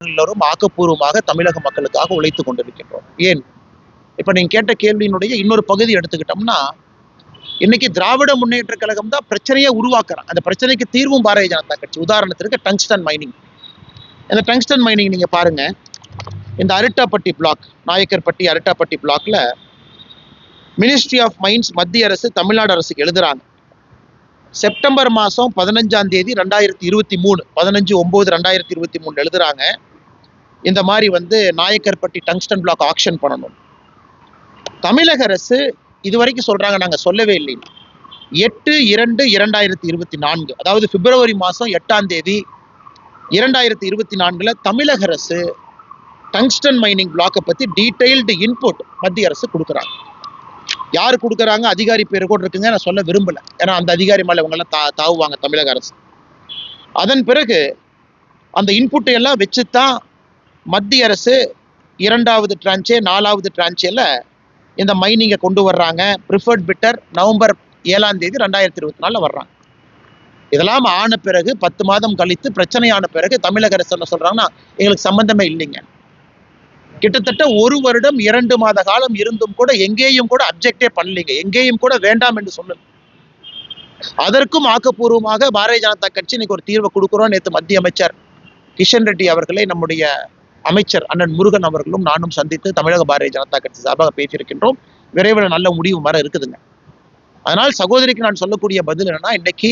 எல்லோரும் ஆக்கப்பூர்வமாக தமிழக மக்களுக்காக உழைத்துக் கொண்டிருக்கின்றோம். ஏன் இப்ப நீங்க கேட்ட கேள்வியினுடைய இன்னொரு பகுதி எடுத்துக்கிட்டோம்னா, இன்னைக்கு திராவிட முன்னேற்ற கழகம் தான் பிரச்சனையை உருவாக்குறாங்க. அந்த பிரச்சனைக்கு தீர்வும் பாரதிய ஜனதா கட்சி. உதாரணத்திற்கு டங்ஸ்டன் மைனிங். இந்த டங்ஸ்டன் மைனிங் நீங்க பாருங்க, இந்த அரிட்டாப்பட்டி பிளாக், நாயக்கர்பட்டி அரிட்டாப்பட்டி பிளாக்ல மினிஸ்ட்ரி ஆஃப் மைன்ஸ் மத்திய அரசு தமிழ்நாடு அரசுக்கு எழுதுறாங்க. செப்டம்பர் மாதம் 15ஆம் தேதி 2023 15/9/2023 எழுதுறாங்க, இந்த மாதிரி நாயக்கர்பட்டி டங்ஸ்டன் பிளாக் ஆக்ஷன் பண்ணணும். தமிழக அரசு இதுவரைக்கும் சொல்றாங்க, நாங்க சொல்லவே இல்லை. 8/2/2024 அதாவது பிப்ரவரி மாதம் 8ஆம் தேதி 2024 தமிழக அரசு டங்ஸ்டன் மைனிங் பிளாக்கை பத்தி டீடைல்டு இன்புட் மத்திய அரசு கொடுக்குறாங்க. யாரு கொடுக்குறாங்க, அதிகாரி பேர் கூட இருக்குங்க, நான் சொல்ல விரும்பல. ஏன்னா அந்த அதிகாரி மேல இவங்கெல்லாம் தாவுவாங்க தமிழக அரசு. அதன் பிறகு அந்த இன்புட்டை எல்லாம் வச்சுதான் மத்திய அரசு 2வது டிரான்ச்சே 4வது டிரான்ச்சேல இந்த மைனிங்கை கொண்டு வர்றாங்க. ப்ரிஃபர்ட் பிட்டர் நவம்பர் 7ஆம் தேதி 2024 வர்றாங்க. இதெல்லாம் ஆன பிறகு 10 மாதம் கழித்து பிரச்சனையான பிறகு தமிழக அரசு என்ன சொல்றாங்கன்னா, எங்களுக்கு சம்பந்தமே இல்லைங்க. கிட்டத்தட்ட 1 வருடம் 2 மாத காலம் இருந்தும் கூட எங்கேயும் கூட அப்ஜெக்டே பண்ணலீங்க, எங்கேயும் கூட வேண்டாம் என்று சொல்லல. அதற்கும் ஆக்கப்பூர்வமாக பாரதிய ஜனதா கட்சி இன்னைக்கு ஒரு தீர்வை கொடுக்கிறோம். நேற்று மத்திய அமைச்சர் கிஷன் ரெட்டி அவர்களை நம்முடைய அமைச்சர் அண்ணன் முருகன் அவர்களும் நானும் சந்தித்து தமிழக பாரதிய ஜனதா கட்சி சார்பாக பேசியிருக்கின்றோம். விரைவில் நல்ல முடிவு வர இருக்குதுங்க. அதனால் சகோதரிக்கு நான் சொல்லக்கூடிய பதில் என்னன்னா, இன்னைக்கு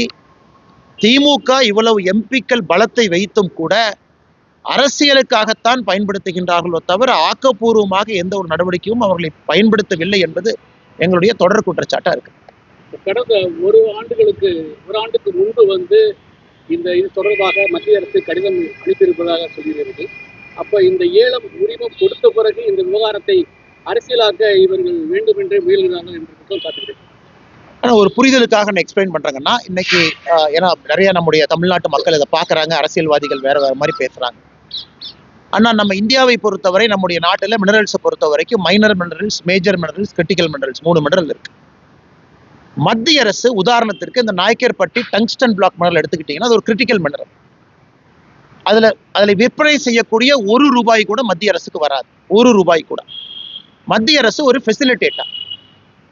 திமுக இவ்வளவு எம்பிக்கள் பலத்தை வைத்தும் கூட அரசியலுக்காகத்தான் பயன்படுத்துகின்றார்களோ தவிர ஆக்கப்பூர்வமாக எந்த ஒரு நடவடிக்கையும் அவர்களை பயன்படுத்தவில்லை என்பது எங்களுடைய தொடர் குற்றச்சாட்டா இருக்கு. கடந்த ஒரு ஆண்டுக்கு முன்பு இது தொடர்பாக மத்திய அரசு கடிதம் அனுப்பியிருப்பதாக சொல்கிறது. அப்ப இந்த ஏலம் உரிமம் கொடுத்த பிறகு இந்த விவகாரத்தை அரசியலாக்க இவர்கள் வேண்டுமென்றே முயல்கிறார்கள் என்று குற்றம் சாட்டுகிறேன். ஆனா ஒரு புரிதலுக்காக நான் எக்ஸ்பிளைன் பண்றாங்கன்னா, இன்னைக்கு ஏன்னா நிறைய நம்முடைய தமிழ்நாட்டு மக்கள் இதை பாக்குறாங்க, அரசியல்வாதிகள் வேற வேற மாதிரி பேசுறாங்க. ஆனா நம்ம இந்தியாவை பொறுத்தவரை நம்முடைய நாட்டில் மினரல்ஸை பொறுத்த வரைக்கும் minor minerals, major minerals, critical minerals 3 mineral இருக்கு. மத்திய அரசு உதாரணத்திற்கு இந்த நாயக்கர்பட்டி டங்ஸ்டன் பிளாக் மினரல் எடுத்துக்கிட்டீங்கன்னா அது ஒரு கிரிட்டிக்கல் மினரல். அதுல விற்பனை செய்யக்கூடிய ₹1 கூட மத்திய அரசுக்கு வராது. ₹1 கூட. மத்திய அரசு ஒரு ஃபெசிலிட்டேட்டர்.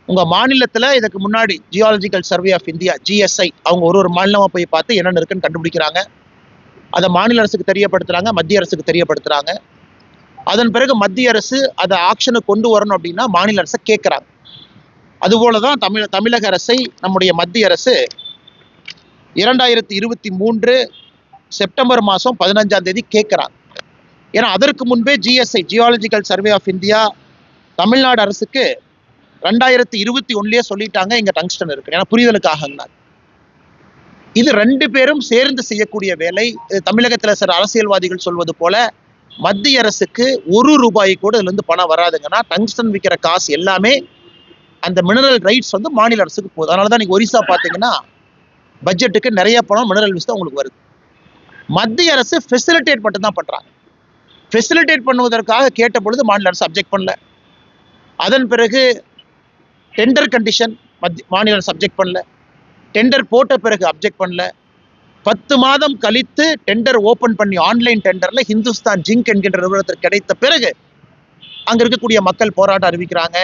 உங்க மாநிலத்துல இதுக்கு முன்னாடி geological survey of India GSI அவங்க ஒரு மாநிலமா போய் பார்த்து என்னென்ன இருக்குன்னு கண்டுபிடிக்கிறாங்க. அதை மாநில அரசுக்கு தெரியப்படுத்துறாங்க, மத்திய அரசுக்கு தெரியப்படுத்துறாங்க. அதன் பிறகு மத்திய அரசு அதை ஆக்ஷனுக்கு கொண்டு வரணும் அப்படின்னா மாநில அரசை கேட்கிறாங்க. அதுபோலதான் தமிழக அரசை நம்முடைய மத்திய அரசு 2023 செப்டம்பர் மாதம் 15ஆம் தேதி கேட்கிறாங்க. ஏன்னா அதற்கு முன்பே GSI geological survey of India Tamil Nadu அரசுக்கு 2021 சொல்லிட்டாங்க இங்க டங்ஸ்டன் இருக்கு. ஏன்னா புரிதலுக்காக இது 2 பேரும் சேர்ந்து செய்யக்கூடிய வேலை. தமிழகத்துல சில அரசியல்வாதிகள் சொல்வது போல மத்திய அரசுக்கு ₹1 கூட இதுல இருந்து பணம் வராதுங்கன்னா, டங்ஸ்டன் விற்கிற காசு எல்லாமே அந்த மினரல் ரைட்ஸ் மாநில அரசுக்கு போகுது. அதனாலதான் நீங்க ஒரிசா பாத்தீங்கன்னா பட்ஜெட்டுக்கு நிறைய பணம் மினரல் ரைட்ஸ் தான் உங்களுக்கு வருது. மத்திய அரசு ஃபெசிலிட்டேட் மட்டும் தான் பண்றாங்க. ஃபெசிலிட்டேட் பண்ணுவதற்காக கேட்ட பொழுது மாநில அரசு அப்ஜெக்ட் பண்ணல. அதன் பிறகு டெண்டர் கண்டிஷன் மாநில அரசு அப்ஜெக்ட் பண்ணல. டெண்டர் போட்ட பிறகு அப்ஜெக்ட் பண்ணல. 10 மாதம் கழித்து டெண்டர் ஓபன் பண்ணி ஆன்லைன் டெண்டர்ல ஹிந்துஸ்தான் ஜிங்க் என்கின்ற நிறுவனத்திற்கு கிடைத்த பிறகு அங்க இருக்கக்கூடிய மக்கள் போராட்டம் அறிவிக்கிறாங்க.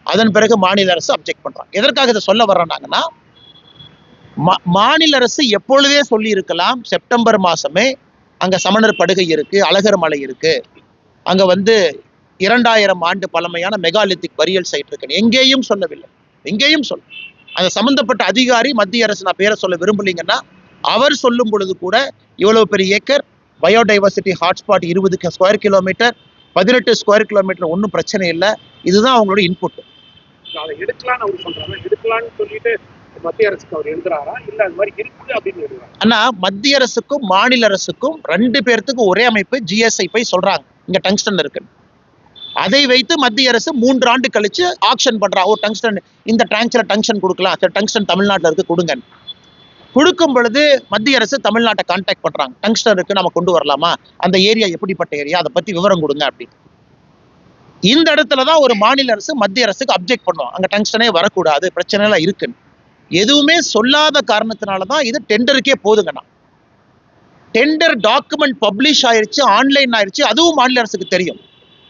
அதன் பிறகு மாநில அரசு அப்ஜெக்ட் பண்றாங்க. எதற்காக இதை சொல்ல வர்றாங்கன்னா, மாநில அரசு எப்பொழுதே சொல்லி இருக்கலாம், செப்டம்பர் மாசமே அங்க சமணர் படுகை இருக்கு, அழகர் மலை இருக்கு, அங்க 2000 ஆண்டு பழமையான மெகாலித்திக் பரியல் சைட் இருக்கு. எங்கேயும் சொல்லவில்லை, எங்கேயும் சொல்ல. அந்த சம்பந்தப்பட்ட அதிகாரி மத்திய அரசு, நான் பேரை சொல்ல விரும்பலீங்கன்னா, அவர் சொல்லும் பொழுது கூட இவ்வளவு பெரிய acre biodiversity hotspot 20 square kilometre 18 square kilometre ஒன்றும் பிரச்சனை இல்லை. இதுதான் அவங்களோட இன்புட். அதை எடுக்கலான்னு அவர் சொல்றாங்க. எடுக்கலான்னு சொல்லிட்டு மத்திய அரசுக்கு அவர் எழுதுறாரா இல்ல அது மாதிரி இருக்குது அப்படின்னு எழுதுறாங்க? ஆனா மத்திய அரசுக்கும் மாநில அரசுக்கும் 2 பேர்த்துக்கும் ஒரே அமைப்பு GSI போய் சொல்றாங்க இங்க டங்ஸ்டன் இருக்கு. அதை வைத்து மத்திய அரசு 3 ஆண்டு கழிச்சு ஆக்ஷன் பண்றா. டங்ஸ்டன் இந்த டிரான்ச்ல டங்ஸ்டன் கொடுக்கலாம், டங்ஸ்டன் தமிழ்நாட்டில் இருக்கு கொடுங்க. கொடுக்கும் பொழுது மத்திய அரசு தமிழ்நாட்டை கான்டாக்ட் பண்றாங்க. டங்ஸ்டன் இருக்கு, நம்ம கொண்டு வரலாமா, அந்த ஏரியா எப்படிப்பட்ட ஏரியா, அதை பத்தி விவரம் கொடுங்க அப்படின்னு. இந்த இடத்துலதான் ஒரு மாநில அரசு மத்திய அரசுக்கு அப்ஜெக்ட் பண்ணுவோம், அங்க டங்ஸ்டனே வரக்கூடாது, பிரச்சனை எல்லாம் இருக்குன்னு. எதுவுமே சொல்லாத காரணத்தினால தான் இது டெண்டருக்கே போதுங்கண்ணா. டெண்டர் டாக்குமெண்ட் பப்ளிஷ் ஆயிருச்சு, ஆன்லைன் ஆயிருச்சு, அதுவும் மாநில அரசுக்கு தெரியும்.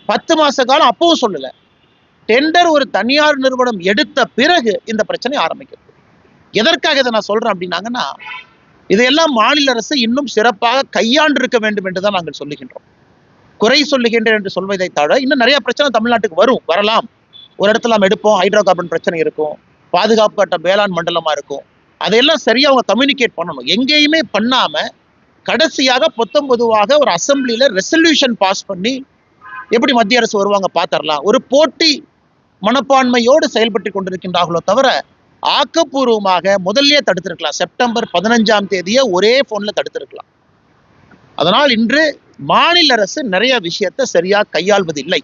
10 மாச காலம் அப்பவும் சொல்லல. டெண்டர் ஒரு தனியார் நிறுவனம் எடுத்த பிறகு இந்த பிரச்சனை ஆரம்பிக்கிறது. எதற்காக இதை நான் சொல்றேன் அப்படின்னாங்கன்னா, இதையெல்லாம் மாநில அரசு இன்னும் சிறப்பாக கையாண்டு இருக்க வேண்டும் என்றுதான் நாங்கள் சொல்லுகின்றோம். குறை சொல்லுகின்றேன் என்று சொல்வதை தவிர இன்னும் நிறைய பிரச்சனை தமிழ்நாட்டுக்கு வரலாம். ஒரு இடத்துல நம்ம எடுப்போம், ஹைட்ரோ கார்பன் பிரச்சனை இருக்கும், பாதுகாப்பட்ட வேளாண் மண்டலமா இருக்கும். அதையெல்லாம் சரியா அவங்க கம்யூனிகேட் பண்ணணும். எங்கேயுமே பண்ணாம கடைசியாக 19 ஒரு அசம்பிளியில ரெசல்யூஷன் பாஸ் பண்ணி எப்படி மத்திய அரசு வருவாங்க பாத்திரலாம். ஒரு போட்டி மனப்பான்மையோடு செயல்பட்டு கொண்டிருக்கின்றார்களோ தவிர ஆக்கப்பூர்வமாக முதல்லயே தடுத்திருக்கலாம். செப்டம்பர் 15 ஒரே போன்ல தடுத்திருக்கலாம். அதனால் இன்று மாநில அரசு நிறைய விஷயத்தை சரியா கையாள்வதில்லை.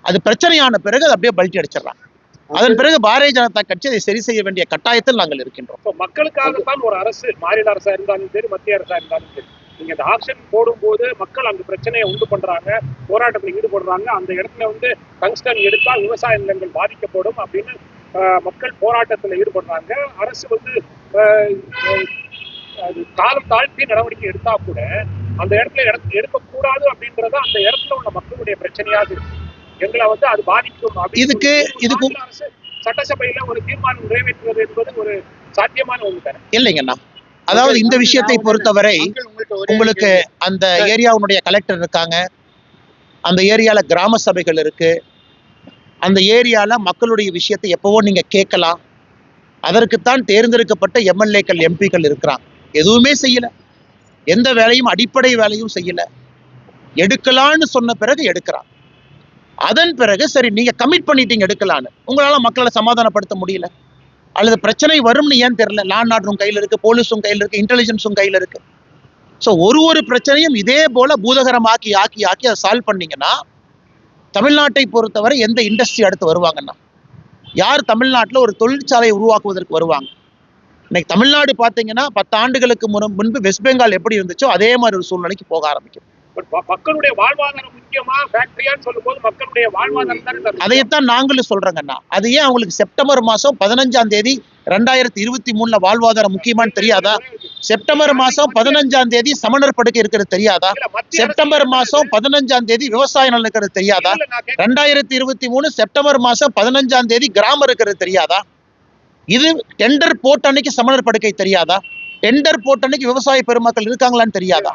அது பிரச்சனையான பிறகு அது அப்படியே பல்ட்டி அடிச்சிடறாங்க. அதன் பிறகு பாரதிய ஜனதா கட்சி அதை சரி செய்ய வேண்டிய கட்டாயத்தில் நாங்கள் இருக்கின்றோம். மக்களுக்காகத்தான் ஒரு அரசு, மாநில அரசா இருந்தாலும் சரி, மத்திய அரசா இருந்தாலும் சரி, நீங்க இந்த ஆக்ஷன் போடும்போது மக்கள் அந்த பிரச்சனையை உண்டு பண்றாங்க, போராட்டத்தில் ஈடுபடுறாங்க. அந்த இடத்துல டங்ஸ்டன் எடுத்தால் விவசாய நிலங்கள் பாதிக்கப்படும் அப்படின்னு மக்கள் போராட்டத்தில் ஈடுபடுறாங்க. அரசு காலம் தாழ்த்தி நடவடிக்கை எடுத்தா கூட அந்த இடத்துல எடுக்கக்கூடாது அப்படின்றத அந்த இடத்துல உள்ள மக்களுடைய பிரச்சனையாக இருக்கு. எங்களை அது பாதிக்கும். இதுக்கு அரசு சட்டசபையில ஒரு தீர்மானம் நிறைவேற்றுவது என்பது ஒரு சாத்தியமான ஒன்று தானே? இல்லைங்கண்ணா. அதாவது இந்த விஷயத்தை பொறுத்தவரை உங்களுக்கு அந்த ஏரியாவுடைய கலெக்டர் இருக்காங்க, அந்த ஏரியால கிராம சபைகள் இருக்கு, அந்த ஏரியால மக்களுடைய விஷயத்தை எப்பவோ நீங்க கேட்கலாம். அதற்குத்தான் தேர்ந்தெடுக்கப்பட்ட எம்எல்ஏக்கள், எம்பிக்கள் இருக்கிறாங்க. எதுவுமே செய்யல, எந்த வேலையும் அடிப்படை வேலையும் செய்யல. எடுக்கலான்னு சொன்ன பிறகு எடுக்கிறான். அதன் பிறகு சரி நீங்க கமிட் பண்ணிட்டீங்க எடுக்கலான்னு, உங்களால மக்களை சமாதானப்படுத்த முடியல, அல்லது பிரச்சனை வரும்னு ஏன் தெரியல. லா அண்ட் ஆர்டரும் கையில் இருக்கு, போலீஸும் கையில் இருக்கு, இன்டெலிஜென்ஸும் கையில் இருக்கு. ஸோ ஒரு பிரச்சனையும் இதே போல பூதகரமாக்கி ஆக்கி ஆக்கி அதை சால்வ் பண்ணீங்கன்னா தமிழ்நாட்டை பொறுத்தவரை எந்த இண்டஸ்ட்ரி அடுத்து வருவாங்கன்னா, யார் தமிழ்நாட்டில் ஒரு தொழிற்சாலையை உருவாக்குவதற்கு வருவாங்க? இன்னைக்கு தமிழ்நாடு பார்த்தீங்கன்னா 10 ஆண்டுகளுக்கு முன்பு வெஸ்ட் பெங்கால் எப்படி இருந்துச்சோ அதே மாதிரி ஒரு சூழ்நிலைக்கு போக ஆரம்பிக்கும். மக்களுடைய வாழ்வாதாரம் முக்கியமா, ஃபேக்டரியான்னு சொல்லும்போது மக்களுடைய வாழ்வாதாரம் தான். அதைத்தான் நாங்களும் சொல்றோங்கண்ணா. அது ஏன் அவங்களுக்கு செப்டம்பர் மாசம் 15 2023 வாழ்வாதாரம் முக்கியமானு தெரியாதா? செப்டம்பர் மாசம் 15 சமணர் படுக்கை இருக்கிறது தெரியாதா? செப்டம்பர் மாசம் 15 விவசாய நிலம் இருக்கிறது தெரியாதா? 2023 செப்டம்பர் மாசம் 15 கிராமம் இருக்கிறது தெரியாதா? இது டெண்டர் போட்ட அன்னைக்கு சமணர் படுக்கை தெரியாதா? டெண்டர் போட்ட அன்னைக்கு விவசாய பெருமக்கள் இருக்காங்களான்னு தெரியாதா?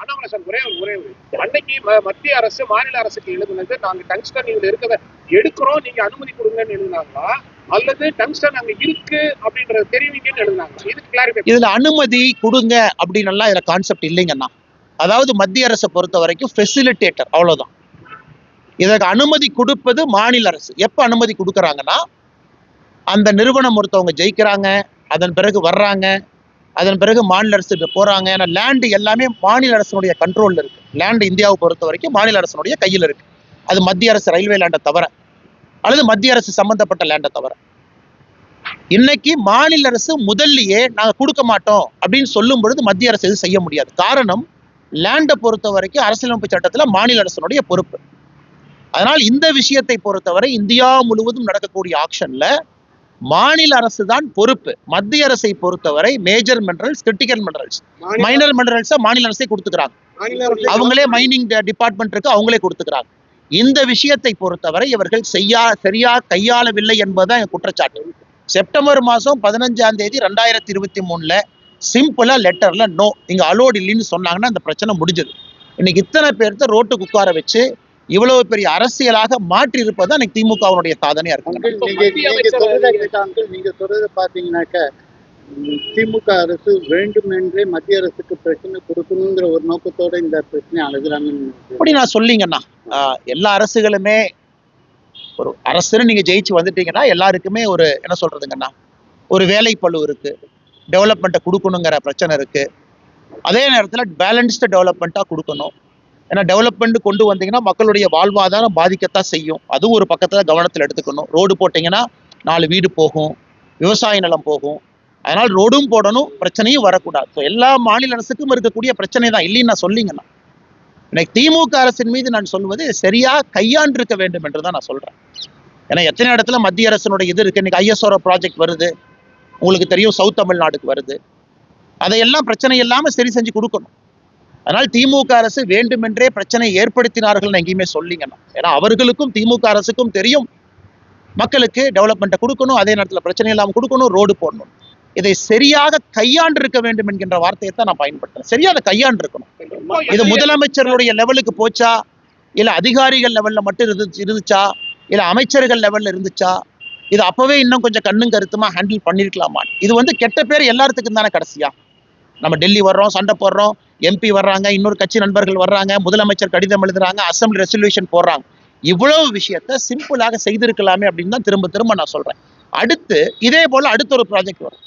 அன்னைக்கு மத்திய அரசு மாநில அரசுக்கு எழுதுனது, நாங்க டங்ஸ்டன் இதுல இருக்கிறத எடுக்கிறோம், நீங்க அனுமதி கொடுங்கன்னு எழுதினாங்களா, அல்லது டங்ஸ்டன் அங்க இருக்கு அப்படின்றத தெரிவிங்கன்னு எழுதினாங்களா? இதுக்கு கிளாரிஃபை. இதுல அனுமதி கொடுங்க அப்படின்னு எல்லாம் இதுல கான்செப்ட் இல்லைங்கண்ணா. அதாவது மத்திய அரசை பொறுத்த வரைக்கும் ஃபெசிலிட்டேட்டர், அவ்வளவுதான். இதற்கு அனுமதி கொடுப்பது மாநில அரசு. எப்ப அனுமதி கொடுக்கறாங்கன்னா, அந்த நிறுவனம் ஒருத்தவங்க ஜெயிக்கிறாங்க, அதன் பிறகு வர்றாங்க, அதன் பிறகு மாநில அரசு போறாங்க. ஏன்னா லேண்டு எல்லாமே மாநில அரசனுடைய கண்ட்ரோல்ல இருக்கு. லேண்டு இந்தியாவை பொறுத்த வரைக்கும் மாநில அரசனுடைய கையில் இருக்கு. அது மத்திய அரசு ரயில்வே லேண்டை தவிர, அல்லது மத்திய அரசு சம்பந்தப்பட்ட லேண்டை தவிர. இன்னைக்கு மாநில அரசு முதல்லயே நாங்க கொடுக்க மாட்டோம் அப்படின்னு சொல்லும் பொழுது மத்திய அரசு எதுவும் செய்ய முடியாது. காரணம், லேண்டை பொறுத்த வரைக்கும் அரசியலமைப்பு சட்டத்துல மாநில அரசனுடைய பொறுப்பு. அதனால் இந்த விஷயத்தை பொறுத்தவரை இந்தியா முழுவதும் நடக்கக்கூடிய ஆக்ஷன்ல மாநில அரசு தான் பொறுப்பு. மத்திய அரசை பொறுத்தவரை major minerals, critical minerals, minor minerals மாநில அரசே கொடுத்துக்கிறாங்க. அவங்களே மைனிங் டிபார்ட்மெண்ட் இருக்கு, அவங்களே கொடுத்துக்கிறாங்க. இந்த விஷயத்தை பொறுத்தவரை இவர்கள் சரியா கையாளவில்லை என்பதுதான் குற்றச்சாட்டு. செப்டம்பர் மாசம் 15 2023 சிம்பிளா லெட்டர்ல நோ, இங்க அலோட் இல்லைன்னு சொன்னாங்கன்னா அந்த பிரச்சனை முடிஞ்சது. இன்னைக்கு இத்தனை பேர்த்த ரோட்டுக்கு உட்கார வச்சு இவ்வளவு பெரிய அரசியலாக மாற்றி இருப்பது அன்னைக்கு திமுகவுடைய சாதனையா இருக்கு. நீங்க சொல்றது பாத்தீங்கன்னாக்க திமுக அரசு வேண்டுமென்றே மத்திய அரசுக்கு பிரச்சனை கொடுக்கணுங்கிற ஒரு நோக்கத்தோட இந்த பிரச்சனை அணுகுறாங்கன்னு அப்படி நான் சொல்லிங்கண்ணா. எல்லா அரசுகளுமே ஒரு அரசுன்னு நீங்க ஜெயிச்சு வந்துட்டீங்கன்னா எல்லாருக்குமே ஒரு என்ன சொல்றதுங்கண்ணா, ஒரு வேலை பளு இருக்கு, டெவலப்மெண்ட்டை கொடுக்கணுங்கிற பிரச்சனை இருக்கு. அதே நேரத்தில் பேலன்ஸ்டு டெவலப்மெண்ட்டா கொடுக்கணும். ஏன்னா டெவலப்மெண்ட் கொண்டு வந்தீங்கன்னா மக்களுடைய வாழ்வாதாரம் பாதிக்கத்தான் செய்யும். அதுவும் ஒரு பக்கத்துல கவனத்தில் எடுத்துக்கணும். ரோடு போட்டீங்கன்னா 4 வீடு போகும், விவசாய நிலம் போகும். அதனால் ரோடும் போடணும், பிரச்சனையும் வரக்கூடாது. ஸோ எல்லா மாநில அரசுக்கும் இருக்கக்கூடிய பிரச்சனை தான், இல்லைன்னு நான் சொல்லிங்கண்ணா. இன்னைக்கு திமுக அரசின் மீது நான் சொல்வது சரியா கையாண்டிருக்க வேண்டும் என்று தான் நான் சொல்றேன். ஏன்னா எத்தனை இடத்துல மத்திய அரசினுடைய இது இருக்கு. இன்னைக்கு ஐஎஸ்ஆர்ஓ ப்ராஜெக்ட் வருது, உங்களுக்கு தெரியும் சவுத் தமிழ்நாடுக்கு வருது. அதையெல்லாம் பிரச்சனை இல்லாம சரி செஞ்சு கொடுக்கணும். அதனால் திமுக அரசு வேண்டுமென்றே பிரச்சனை ஏற்படுத்தினார்கள் எங்கேயுமே சொல்லிங்கண்ணா. ஏன்னா அவர்களுக்கும் திமுக அரசுக்கும் தெரியும் மக்களுக்கு டெவலப்மெண்ட்டை கொடுக்கணும், அதே நேரத்தில் பிரச்சனை இல்லாமல் கொடுக்கணும், ரோடு போடணும். இதை சரியாக கையாண்டு இருக்க வேண்டும் என்கின்ற வார்த்தையை தான் நான் பயன்படுத்துறேன். சரியா அதை கையாண்டு இருக்கணும். இது முதலமைச்சர்களுடைய லெவலுக்கு போச்சா, இல்ல அதிகாரிகள் லெவல்ல மட்டும் இருந்துச்சா, இல்ல அமைச்சர்கள் லெவல்ல இருந்துச்சா, இது அப்பவே இன்னும் கொஞ்சம் கண்ணும் கருத்துமா ஹேண்டில் பண்ணிருக்கலாமா? இது கெட்ட பேர் எல்லாத்துக்கும் தானே கடைசியா. நம்ம டெல்லி வர்றோம், சண்டை போடுறோம், எம்பி வர்றாங்க, இன்னொரு கட்சி நண்பர்கள் வர்றாங்க, முதலமைச்சர் கடிதம் எழுதுறாங்க, அசம்பிளி ரெசல்யூஷன் போடுறாங்க. இவ்வளவு விஷயத்த சிம்பிளாக செய்திருக்கலாமே அப்படின்னு தான் திரும்ப திரும்ப நான் சொல்றேன். அடுத்து இதே போல அடுத்த ஒரு ப்ராஜெக்ட் வரும்.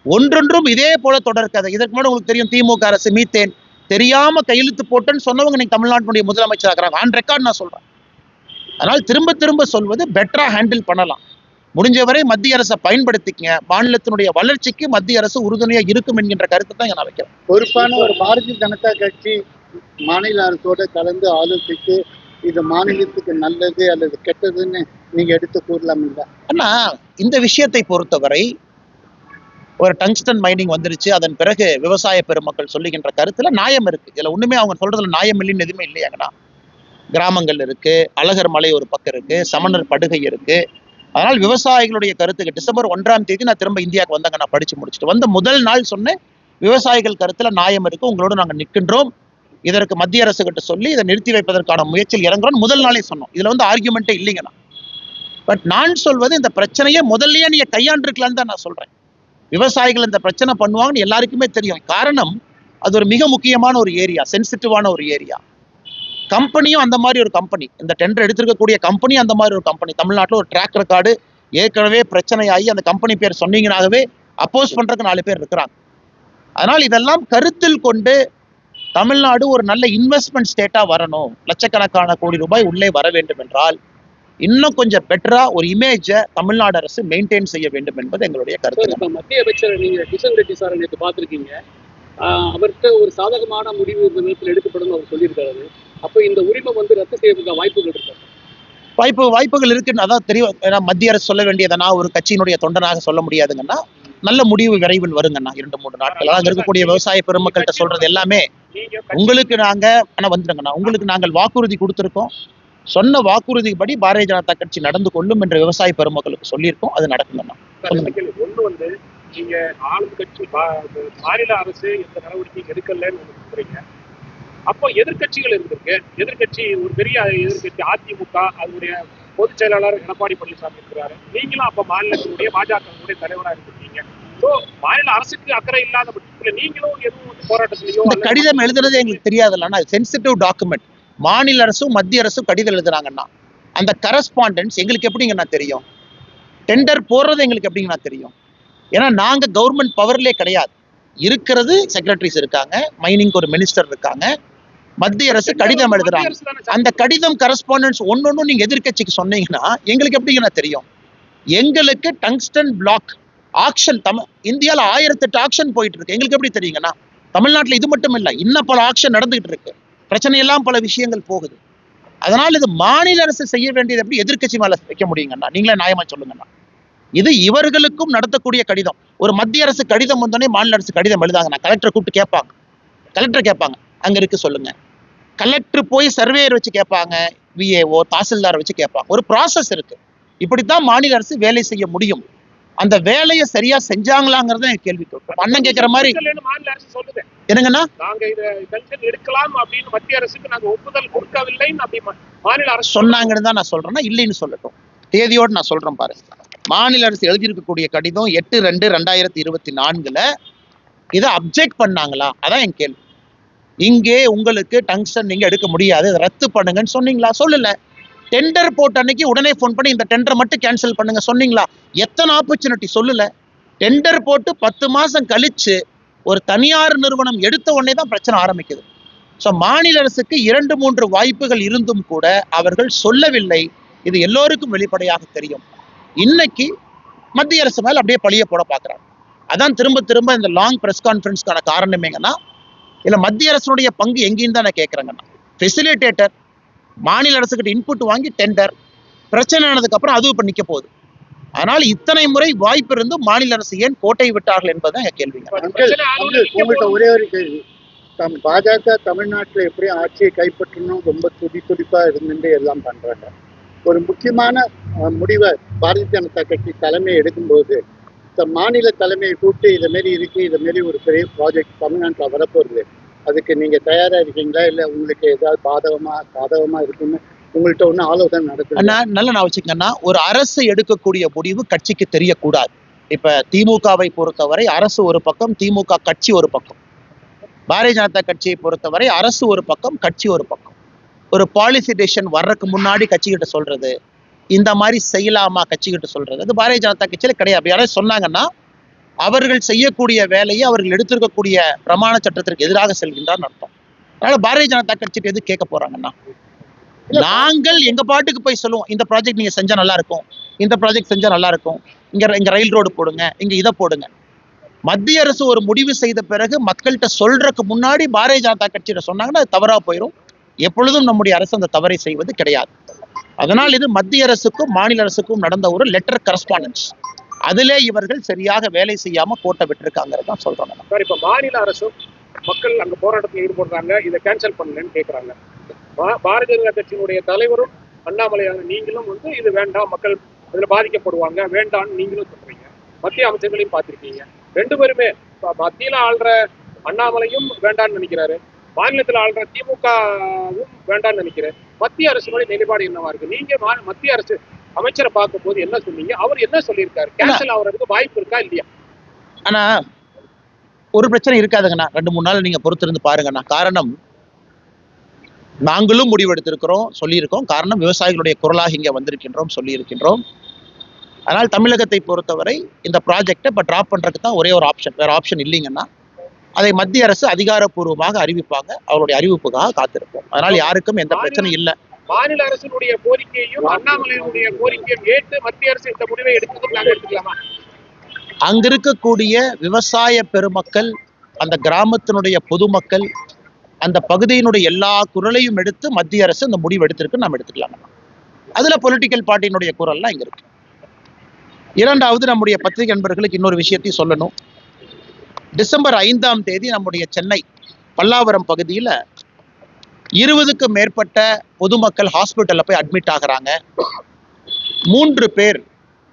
ஒன்றொன்றும் இதே போல தொடர்கதை. இதற்கு முன்னாடி உங்களுக்கு தெரியும் திமுக அரசு மீத்தேன் தெரியாம கையெழுத்து போட்டுன்னு சொன்னவங்க நீங்க தமிழ்நாட்டினுடைய முதலமைச்சர் ஆகிறாங்க. ஆன் ரெக்கார்ட் நான் சொல்றேன். அதனால் திரும்ப திரும்ப சொல்வது பெட்டரா ஹேண்டில் பண்ணலாம். முடிஞ்சவரை மத்திய அரசை பயன்படுத்திக்கங்க. மாநிலத்தினுடைய வளர்ச்சிக்கு மத்திய அரசு உறுதுணையா இருக்கும் என்கின்ற கருத்தை தான் நான் வைக்கிறேன். பொறுப்பான ஒரு பாரதிய ஜனதா கட்சி மாநில அரசோட கலந்து ஆலோசித்து இது மாநிலத்துக்கு நல்லது அல்லது கெட்டதுன்னு நீங்க எடுத்து கூறலாம் இல்ல? ஆனா இந்த விஷயத்தை பொறுத்தவரை ஒரு டங்ஸ்டன் மைனிங் வந்துருச்சு, அதன் பிறகு விவசாய பெருமக்கள் சொல்லுகின்ற கருத்துல நியாயம் இருக்கு. இதுல ஒண்ணுமே அவங்க சொல்றதுல நியாயம் இல்லைன்னு எதுவுமே இல்லையாங்கண்ணா. கிராமங்கள் இருக்கு, அழகர் மலை ஒரு பக்கம் இருக்கு, சமணர் படுகை இருக்கு. அதனால் விவசாயிகளுடைய கருத்துக்கு டிசம்பர் 1ஆம் தேதி நான் திரும்ப இந்தியாவுக்கு வந்தாங்க. நான் படிச்சு முடிச்சுட்டு வந்த முதல் நாள் சொன்னேன், விவசாயிகள் கருத்துல நியாயம் இருக்கு, உங்களோட நாங்க நிற்கின்றோம், இதற்கு மத்திய அரசு கிட்ட சொல்லி இதை நிறுத்தி வைப்பதற்கான முயற்சியில் இறங்குறோம் முதல் நாளே சொன்னோம். இதுல ஆர்குமெண்ட்டே இல்லைங்கண்ணா. பட் நான் சொல்வது இந்த பிரச்சனையை முதல்லயே நீங்க கையாண்டிருக்கலான்னு தான் நான் சொல்றேன். விவசாயிகள் இந்த பிரச்சனை பண்ணுவாங்கன்னு எல்லாருக்குமே தெரியும். காரணம் அது ஒரு மிக முக்கியமான ஒரு ஏரியா, சென்சிட்டிவான ஒரு ஏரியா. கம்பெனியும் அந்த மாதிரி ஒரு கம்பெனி, இந்த டெண்டர் எடுத்திருக்கக்கூடிய கம்பெனி அந்த மாதிரி ஒரு கம்பெனி. தமிழ்நாட்டில் ஒரு ட்ராக் ரெக்கார்டு ஏற்கனவே பிரச்சனையாகி அந்த கம்பெனி பேர் சொன்னீங்கன்னாகவே அப்போஸ் பண்றதுக்கு 4 பேர் இருக்கிறாங்க. அதனால் இதெல்லாம் கருத்தில் கொண்டு தமிழ்நாடு ஒரு நல்ல இன்வெஸ்ட்மெண்ட் ஸ்டேட்டா வரணும், லட்சக்கணக்கான கோடி ரூபாய் உள்ளே வர வேண்டும் என்றால் இன்னும் கொஞ்சம் பெட்டரா ஒரு இமேஜை தமிழ்நாடு அரசு மெயின்டைன் செய்ய வேண்டும் என்பது எங்களுடைய கருத்து. மத்திய அமைச்சர் நீங்க கிஷன் ரெட்டி சார் நேற்று பார்த்துருக்கீங்க, அவர்கிட்ட ஒரு சாதகமான முடிவு இந்த நேரத்தில் எடுக்கப்படும் அவர் சொல்லியிருக்காரு. அப்போ இந்த உரிமம் ரத்து செய்யறதுக்கு வாய்ப்புகள் இருக்கு? வாய்ப்புகள் இருக்குன்னு அதான் தெரியும். ஏன்னா மத்திய அரசு சொல்ல வேண்டியதை நான் ஒரு கட்சியினுடைய தொண்டனாக சொல்ல முடியாதுங்கன்னா, நல்ல முடிவு விரைவில் வருங்கண்ணா. 2-3 நாட்கள் அங்கே இருக்கக்கூடிய விவசாய பெருமக்கள்கிட்ட சொல்றது எல்லாமே உங்களுக்கு நாங்க வந்துடுங்கண்ணா, உங்களுக்கு நாங்கள் வாக்குறுதி கொடுத்துருக்கோம், சொன்ன வாக்குறுதிப்படி பாரதிய ஜனதா கட்சி நடந்து கொள்ளும் என்ற விவசாய பெருமக்களுக்கு சொல்லியிருக்கோம், அது நடக்குங்கண்ணா. ஒண்ணு நீங்க ஆளும் கட்சி மாநில அரசு எந்த நடவடிக்கை எடுக்கலன்னு சொல்றீங்க. அப்போ எதிர்கட்சிகள் இருந்திருக்கு. எதிர்கட்சி ஒரு பெரிய எதிர்கட்சி அதிமுக, அதனுடைய பொதுச் செயலாளர் எடப்பாடி பழனிசாமி இருக்கிறாரு. நீங்களும் அப்ப மாநிலத்தினுடைய பாஜகவுடைய தலைவராக இருந்திருக்கீங்க. ஸோ மாநில அரசுக்கு அக்கறை இல்லாத பட்சத்தில் நீங்களும் எதுவும் போராட்டத்திலையோ கடிதம் எழுதுறது எங்களுக்கு தெரியாதுல்லன்னா, சென்சிட்டிவ் டாக்குமெண்ட். மாநில அரசும் மத்திய அரசும் கடிதம் எழுதுறாங்கன்னா அந்த கரஸ்பாண்டன்ஸ் எங்களுக்கு எப்படிங்கண்ணா தெரியும்? டெண்டர் போடுறது எங்களுக்கு எப்படிங்கண்ணா தெரியும்? ஏன்னா நாங்க கவர்மெண்ட் பவர்லே கிடையாது. இருக்கிறது செக்ரட்டரிஸ் இருக்காங்க, மைனிங்க்கு ஒரு மினிஸ்டர் இருக்காங்க, மத்திய அரசு கடிதம் எழுதுறாங்க. அந்த கடிதம் கரஸ்பாண்டன்ஸ் ஒன்னொன்னும் நீங்க எதிர்கட்சிக்கு சொன்னீங்கன்னா எங்களுக்கு எப்படிங்கண்ணா தெரியும்? எங்களுக்கு டங்ஸ்டன் பிளாக் ஆக்ஷன் இந்தியாவில் 1008 ஆக்ஷன் போயிட்டு இருக்கு, எங்களுக்கு எப்படி தெரியுங்கன்னா? தமிழ்நாட்டில் இது மட்டும் இல்லை, இன்னும் பல ஆக்ஷன் நடந்துகிட்டு இருக்கு, பிரச்சனையெல்லாம் பல விஷயங்கள் போகுது. அதனால் இது மாநில அரசு செய்ய வேண்டியது எப்படி எதிர்கட்சி மேல வைக்க முடியுங்கண்ணா? நீங்களே நியாயமா சொல்லுங்கண்ணா. இது இவர்களுக்கும் நடத்தக்கூடிய கடிதம். ஒரு மத்திய அரசு கடிதம் வந்தோடனே மாநில அரசு கடிதம் எழுதாங்கண்ணா, கலெக்டரை கூப்பிட்டு கேட்பாங்க, கலெக்டர் கேட்பாங்க அங்க இருக்கு சொல்லுங்க, கலெக்டர் போய் சர்வேயர் வச்சு கேட்பாங்க, விஏஓ தாசில்தார் வச்சு கேட்பாங்க. ஒரு ப்ராசஸ் இருக்கு. இப்படித்தான் மாநில அரசு வேலை செய்ய முடியும். அந்த வேலையை சரியா செஞ்சாங்களாங்கிறத கேள்வி கேட்கும். அண்ணன் கேட்கிற மாதிரி மாநில அரசு சொல்லுது என்னங்கண்ணா, நாங்க இதை எடுக்கலாம் அப்படின்னு மத்திய அரசுக்கு நாங்க ஒப்புதல் கொடுக்கவில்லைன்னு அப்படி மாநில அரசு சொன்னாங்கன்னு தான் நான் சொல்றேன்னா, இல்லைன்னு சொல்லட்டும், தேதியோடு நான் சொல்றேன் பாருங்க. மாநில அரசு எழுதியிருக்கக்கூடிய கடிதம் 8/2/2024 இதை அப்ஜெக்ட் பண்ணாங்களா? அதான் என் கேள்வி. இங்கே உங்களுக்கு டங்ஸ்டன் நீங்க எடுக்க முடியாது, அதை ரத்து பண்ணுங்கன்னு சொன்னீங்களா? சொல்லல. டெண்டர் போட்ட அன்னைக்கு உடனே ஃபோன் பண்ணி இந்த டெண்டரை மட்டும் கேன்சல் பண்ணுங்க சொன்னீங்களா? எத்தனை ஆப்பர்ச்சுனிட்டி சொல்லல. டெண்டர் போட்டு 10 மாசம் கழிச்சு ஒரு தனியார் நிறுவனம் எடுத்த உடனே தான் பிரச்சனை ஆரம்பிக்குது. ஸோ மாநில அரசுக்கு 2-3 வாய்ப்புகள் இருந்தும் கூட அவர்கள் சொல்லவில்லை. இது எல்லோருக்கும் வெளிப்படையாக தெரியும். இன்னைக்கு மத்திய அரசு மேல அப்படியே பழிய போட பார்க்குறாங்க. அதான் திரும்ப திரும்ப இந்த லாங் பிரஸ் கான்ஃபரன்ஸ்க்கான காரணமேங்கன்னா, இல்லை மத்திய அரசுடைய பங்கு எங்கேயும் தான் நான் கேட்குறேங்கண்ணா. ஃபெசிலிட்டேட்டர் மாநில அரசுக்கிட்ட இன்புட் வாங்கி டெண்டர் பிரச்சனை ஆனதுக்கு அப்புறம் அதுவும் இப்போ நிற்க போகுது. ஆனால் இத்தனை முறை வாய்ப்பு இருந்து மாநில அரசு ஏன் கோட்டை விட்டார்கள் என்பதுதான் என் கேள்விங்க. உங்கள்கிட்ட ஒரே ஒரு கேள்வி. பாஜக தமிழ்நாட்டில் எப்படி ஆட்சியை கைப்பற்றணும் ரொம்ப துடிப்பா இருந்துட்டு எல்லாம் பண்றாங்க. ஒரு முக்கியமான முடிவை பாரதிய ஜனதா கட்சி தலைமை எடுக்கும்போது மாநில தலைமையை கூப்பிட்டு இதை மாரி இருக்கு, இதை மாரி ஒரு பெரிய ப்ராஜெக்ட் தமிழ்நாட்டில் வரப்போகுது, அதுக்கு நீங்க தயாரா இருக்கீங்களா, இல்லை உங்களுக்கு ஏதாவது சாதகமா இருக்குன்னு உங்கள்கிட்ட ஒன்றும் ஆலோசனை நடக்குது? நல்ல நான் வச்சுக்கங்கன்னா, ஒரு அரசு எடுக்கக்கூடிய முடிவு கட்சிக்கு தெரியக்கூடாது. இப்ப திமுகவை பொறுத்தவரை அரசு ஒரு பக்கம், திமுக கட்சி ஒரு பக்கம். பாரதிய ஜனதா கட்சியை பொறுத்தவரை அரசு ஒரு பக்கம், கட்சி ஒரு பக்கம். ஒரு பாலிசி டெசிஷன் வர்றதுக்கு முன்னாடி கட்சிகிட்ட சொல்றது, இந்த மாதிரி செய்யலாமா கட்சிகிட்ட சொல்றது, அது பாரதிய ஜனதா கட்சியில கிடையாது. யாராவது சொன்னாங்கன்னா அவர்கள் செய்யக்கூடிய வேலையை அவர்கள் எடுத்திருக்கக்கூடிய பிரமாண சட்டத்திற்கு எதிராக செல்கின்றார் அர்த்தம். அதனால பாரதிய ஜனதா கட்சிட்டு எது கேட்க போறாங்கன்னா, நாங்கள் எங்க பாட்டுக்கு போய் சொல்லுவோம், இந்த ப்ராஜெக்ட் நீங்க செஞ்சா நல்லா இருக்கும், இந்த ப்ராஜெக்ட் செஞ்சா நல்லா இருக்கும், இங்க ரயில் ரோடு போடுங்க, இங்க இதை போடுங்க. மத்திய அரசு ஒரு முடிவு செய்த பிறகு மக்கள்கிட்ட சொல்றதுக்கு முன்னாடி பாரதிய ஜனதா கட்சியிட சொன்னாங்கன்னா அது தவறா போயிடும். எப்பொழுதும் நம்முடைய அரசு அந்த தவறை செய்வது கிடையாது. அதனால் இது மத்திய அரசுக்கும் மாநில அரசுக்கும் நடந்த ஒரு லெட்டர் கரஸ்பாண்டன்ஸ். அதிலே இவர்கள் சரியாக வேலை செய்யாம கோட்டை விட்டுருக்காங்கிறதான் சொல்றாங்க. சார், இப்ப மாநில அரசும் மக்கள் அங்க போராட்டத்தில் ஈடுபடுறாங்க, இதை கேன்சல் பண்ணலன்னு கேட்கறாங்க. பாரதிய ஜனதா கட்சியினுடைய தலைவரும் அண்ணாமலையான நீங்களும் இது வேண்டாம், மக்கள் இதுல பாதிக்கப்படுவாங்க, வேண்டாம்னு நீங்களும் சொல்றீங்க. மத்திய அமைச்சர்களையும் பார்த்திருக்கீங்க. ரெண்டு பேருமே மத்தியில ஆள்ற அண்ணாமலையும் வேண்டான்னு நினைக்கிறாரு, மாநிலத்தில் ஆள்ற திமுகவும் வேண்டான்னு நினைக்கிறாரு. மத்திய அரசுடைய நிலைப்பாடு என்னவா இருக்கு? நீங்க மத்திய அரசு அமைச்சரை பார்க்கும் போது என்ன சொன்னீங்க? அவர் என்ன சொல்லியிருக்காரு? கேன்சல் ஆகுறதுக்கு வாய்ப்பு இருக்கா இல்லையா? ஆனா ஒரு பிரச்சனை இருக்காதுங்கண்ணா, 2-3 நாள் நீங்க பொறுத்திருந்து பாருங்கண்ணா. காரணம், நாங்களும் முடிவெடுத்திருக்கிறோம், சொல்லியிருக்கோம். காரணம், விவசாயிகளுடைய குரலாக இங்க வந்திருக்கின்றோம், சொல்லியிருக்கின்றோம். அதனால் தமிழகத்தை பொறுத்தவரை இந்த ப்ராஜெக்டை இப்போ டிராப் பண்றதுக்கு தான் ஒரே ஒரு ஆப்ஷன், வேற ஆப்ஷன் இல்லைங்கன்னா அதை மத்திய அரசு அதிகாரப்பூர்வமாக அறிவிப்பாங்க. அவருடைய அறிவிப்புக்காக காத்திருப்போம். அதனால் யாருக்கும் எந்த பிரச்சனையும் இல்லை. மாநில அரசினுடைய கோரிக்கையும் அண்ணாமலையினுடைய கோரிக்கையும் ஏற்று மத்திய அரசு இந்த முடிவை எடுத்துக்கலாமா? அங்க இருக்கக்கூடிய விவசாய பெருமக்கள், அந்த கிராமத்தினுடைய பொதுமக்கள், அந்த பகுதியினுடைய எல்லா குரலையும் எடுத்து மத்திய அரசு இந்த முடிவு எடுத்திருக்கு, நம்ம எடுத்துக்கலாம். அதுல பொலிட்டிக்கல் பார்ட்டியினுடைய குரல்லாம் இங்க இருக்கு. இரண்டாவது, நம்முடைய பத்திரிகை நண்பர்களுக்கு இன்னொரு விஷயத்தையும் சொல்லணும். டிசம்பர் 5ஆம் தேதி நம்முடைய சென்னை பல்லாவரம் பகுதியில் 20க்கும் மேற்பட்ட பொதுமக்கள் ஹாஸ்பிட்டல்ல போய் அட்மிட் ஆகுறாங்க. 3 பேர்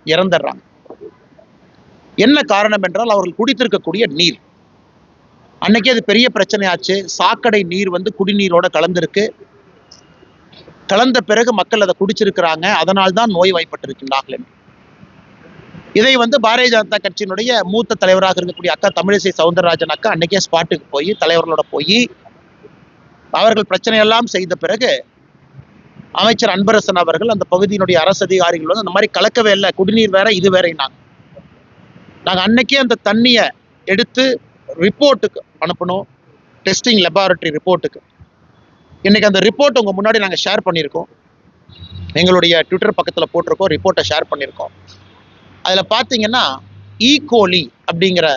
இறந்துடுறாங்க. என்ன காரணம் என்றால் அவர்கள் குடித்திருக்கக்கூடிய நீர். அன்னைக்கு அது பெரிய பிரச்சனையாச்சு. சாக்கடை நீர் குடிநீரோட கலந்திருக்கு. கலந்த பிறகு மக்கள் அதை குடிச்சிருக்கிறாங்க. அதனால்தான் நோய் வாய்ப்பட்டிருக்கின்றார்கள் என்று. இதை பாரதிய ஜனதா கட்சியினுடைய மூத்த தலைவராக இருக்கக்கூடிய அக்கா தமிழிசை சவுந்தரராஜன் அக்கா அன்னைக்கே ஸ்பாட்டுக்கு போய் தலைவர்களோட போய் அவர்கள் பிரச்சனையெல்லாம் செய்த பிறகு அமைச்சர் அன்பரசன் அவர்கள் அந்த பகுதியினுடைய அரசு அதிகாரிகள் அந்த மாதிரி கலக்கவே இல்லை, குடிநீர் வேற இது வேற. நாங்கள் அன்னைக்கே அந்த தண்ணியை எடுத்து ரிப்போர்ட்டுக்கு அனுப்பணும், டெஸ்டிங் லெபார்டரி ரிப்போர்ட்டுக்கு. இன்னைக்கு அந்த ரிப்போர்ட் உங்க முன்னாடி நாங்கள் ஷேர் பண்ணியிருக்கோம், எங்களுடைய ட்விட்டர் பக்கத்தில் போட்டிருக்கோம், ரிப்போர்ட்டை ஷேர் பண்ணியிருக்கோம். அதில் பார்த்தீங்கன்னா ஈகோலி அப்படிங்கிற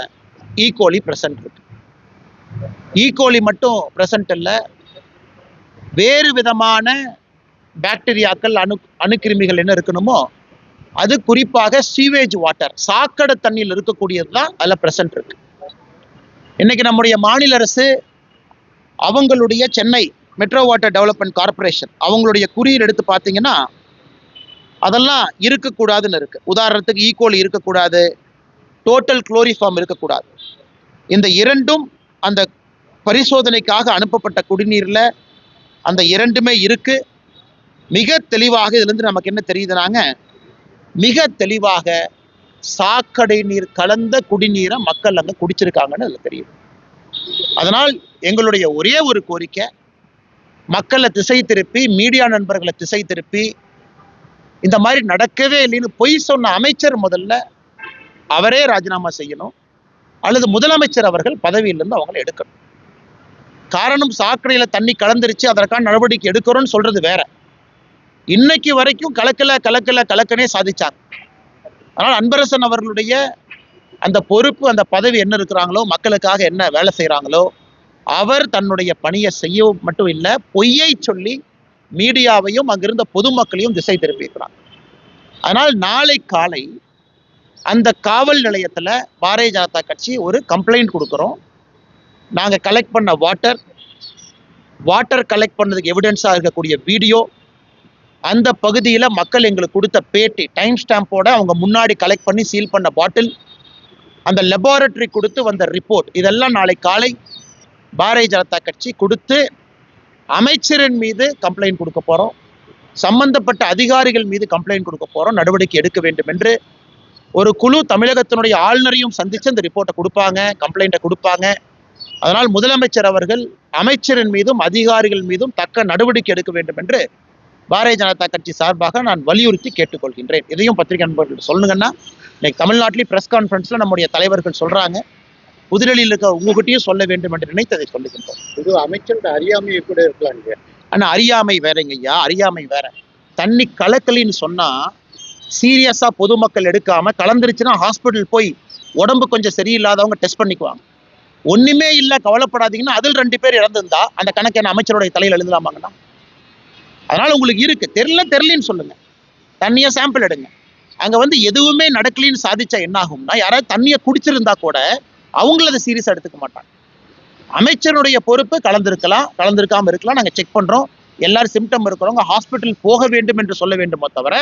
ஈகோலி ப்ரெசன்ட் இருக்கு. ஈகோலி மட்டும் ப்ரெசன்ட் இல்லை, வேறு விதமான பாக்டீரியாக்கள், அணுக்கிருமிகள் என்ன இருக்கணுமோ அது குறிப்பாக சீவேஜ் வாட்டர், சாக்கடை தண்ணியில் இருக்கக்கூடியது தான் அதில் ப்ரெசன்ட் இருக்கு. இன்னைக்கு நம்முடைய மாநில அரசு அவங்களுடைய Chennai metro water development corporation அவங்களுடைய குறியீடு எடுத்து பார்த்தீங்கன்னா அதெல்லாம் இருக்கக்கூடாதுன்னு இருக்கு. உதாரணத்துக்கு ஈகோலி இருக்கக்கூடாது, டோட்டல் குளோரிஃபார்ம் இருக்கக்கூடாது. இந்த இரண்டும் அந்த பரிசோதனைக்காக அனுப்பப்பட்ட குடிநீர்ல அந்த இரண்டுமே இருக்கு. மிக தெளிவாக இதுல இருந்து நமக்கு என்ன தெரியுதுனாங்க, மிக தெளிவாக சாக்கடை நீர் கலந்த குடிநீரை மக்கள் அங்க குடிச்சிருக்காங்கன்னு அதுல தெரியும். அதனால் எங்களுடைய ஒரே ஒரு கோரிக்கை, மக்களை திசை திருப்பி, மீடியா நண்பர்களை திசை திருப்பி, இந்த மாதிரி நடக்கவே இல்லைன்னு பொய் சொன்ன அமைச்சர் முதல்ல அவரே ராஜினாமா செய்யணும், அல்லது முதலமைச்சர் அவர்கள் பதவியிலிருந்து அவங்களை எடுக்கணும். காரணம், சாக்கடையில தண்ணி கலந்துருச்சு, அதற்கான நடவடிக்கை எடுக்கிறோம்னு சொல்றது வேற. இன்னைக்கு வரைக்கும் கலக்கனே சாதிச்சாங்க. அதனால் அன்பரசன் அவர்களுடைய அந்த பொறுப்பு, அந்த பதவி என்ன இருக்கிறாங்களோ, மக்களுக்காக என்ன வேலை செய்யறாங்களோ, அவர் தன்னுடைய பணியை செய்ய மட்டும் இல்லை, பொய்யை சொல்லி மீடியாவையும் அங்கிருந்த பொதுமக்களையும் திசை திருப்பியிருக்கிறார். அதனால் நாளை காலை அந்த காவல் நிலையத்தில் பாரதிய ஜனதா கட்சி ஒரு கம்ப்ளைண்ட் கொடுக்குறோம். நாங்கள் கலெக்ட் பண்ண வாட்டர் கலெக்ட் பண்ணதுக்கு எவிடன்ஸாக இருக்கக்கூடிய வீடியோ, அந்த பகுதியில் மக்கள் எங்களுக்கு கொடுத்த பேட்டி டைம் ஸ்டாம்போட அவங்க முன்னாடி கலெக்ட் பண்ணி சீல் பண்ண பாட்டில், அந்த லெபார்டரி கொடுத்து வந்த ரிப்போர்ட், இதெல்லாம் நாளை காலை பாரதிய ஜனதா கட்சி கொடுத்து அமைச்சரின் மீது கம்ப்ளைண்ட் கொடுக்க போகிறோம். சம்பந்தப்பட்ட அதிகாரிகள் மீது கம்ப்ளைண்ட் கொடுக்க போகிறோம். நடவடிக்கை எடுக்க வேண்டும் என்று ஒரு குழு தமிழகத்தினுடைய ஆளுநரையும் சந்தித்து அந்த ரிப்போர்ட்டை கொடுப்பாங்க, கம்ப்ளைண்ட்டை கொடுப்பாங்க. அதனால் முதலமைச்சர் அவர்கள் அமைச்சரின் மீதும் அதிகாரிகள் மீதும் தக்க நடவடிக்கை எடுக்க வேண்டும் என்று பாரதிய ஜனதா கட்சி சார்பாக நான் வலியுறுத்தி கேட்டுக்கொள்கின்றேன். இதையும் பத்திரிகை நண்பர்கள் சொல்லுங்கன்னா, இன்னைக்கு தமிழ்நாட்டிலேயே பிரஸ் கான்ஃபரன்ஸில் நம்முடைய தலைவர்கள் சொல்கிறாங்க, புதுடெல்லியில் இருக்க உங்ககிட்டயும் சொல்ல வேண்டும் என்று நினைத்ததை சொல்லுகின்றோம். இது அமைச்சரோட அறியாமையை கூட இருக்கலாங்க. ஆனால் அறியாமை வேறங்க ஐயா, அறியாமை வேற. தண்ணி கலக்கலின்னு சொன்னால் சீரியஸாக பொதுமக்கள் எடுக்காமல், கலந்துருச்சுன்னா ஹாஸ்பிட்டல் போய் உடம்பு கொஞ்சம் சரியில்லாதவங்க டெஸ்ட் பண்ணிக்குவாங்க. ஒன்றுமே இல்லை கவலைப்படாதீங்கன்னா அதில் 2 பேர் இறந்துருந்தா அந்த கணக்கு என்ன அமைச்சருடைய தலையில் எழுதலாமாங்கண்ணா? அதனால் உங்களுக்கு இருக்குது, தெரியலன்னு சொல்லுங்கள், தண்ணியை சாம்பிள் எடுங்க. அங்கே வந்து எதுவுமே நடக்கலின்னு சாதிச்சா என்ன ஆகும்னா, யாராவது தண்ணியை குடிச்சிருந்தா கூட அவங்கள அதை சீரியஸாக எடுத்துக்க மாட்டாங்க. அமைச்சருடைய பொறுப்பு கலந்திருக்காமல் இருக்கலாம், நாங்கள் செக் பண்ணுறோம், எல்லாரும் சிம்டம் இருக்கிறவங்க ஹாஸ்பிட்டல் போக வேண்டும் என்று சொல்ல வேண்டுமோ தவிர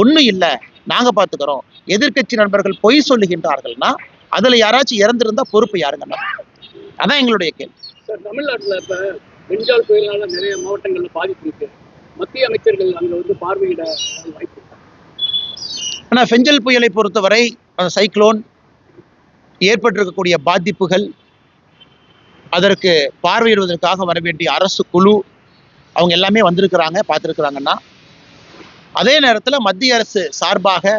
ஒன்றும் இல்லை நாங்கள் பார்த்துக்கிறோம். எதிர்கட்சி நண்பர்கள் பொய் சொல்லுகின்றார்கள்னா அதில் யாராச்சும் இறந்திருந்தா பொறுப்பு யாருங்கன்னா? அதான் எங்களுடைய கேள்வி. சார், தமிழ்நாட்டில் இப்போ பெஞ்சால் புயலால நிறைய மாவட்டங்களில் பாதிப்பு இருக்கு. மத்திய அமைச்சர்கள் அங்கே வந்து பார்வையிட வாய்ப்பு இருக்கு. ஆனால் பெஞ்சல் புயலை பொறுத்தவரை அந்த சைக்ளோன் ஏற்பட்டிருக்கக்கூடிய பாதிப்புகள், அதற்கு பார்வையிடுவதற்காக வர வேண்டிய அரசு குழு அவங்க எல்லாமே வந்திருக்கிறாங்க, பார்த்துருக்குறாங்கன்னா, அதே நேரத்தில் மத்திய அரசு சார்பாக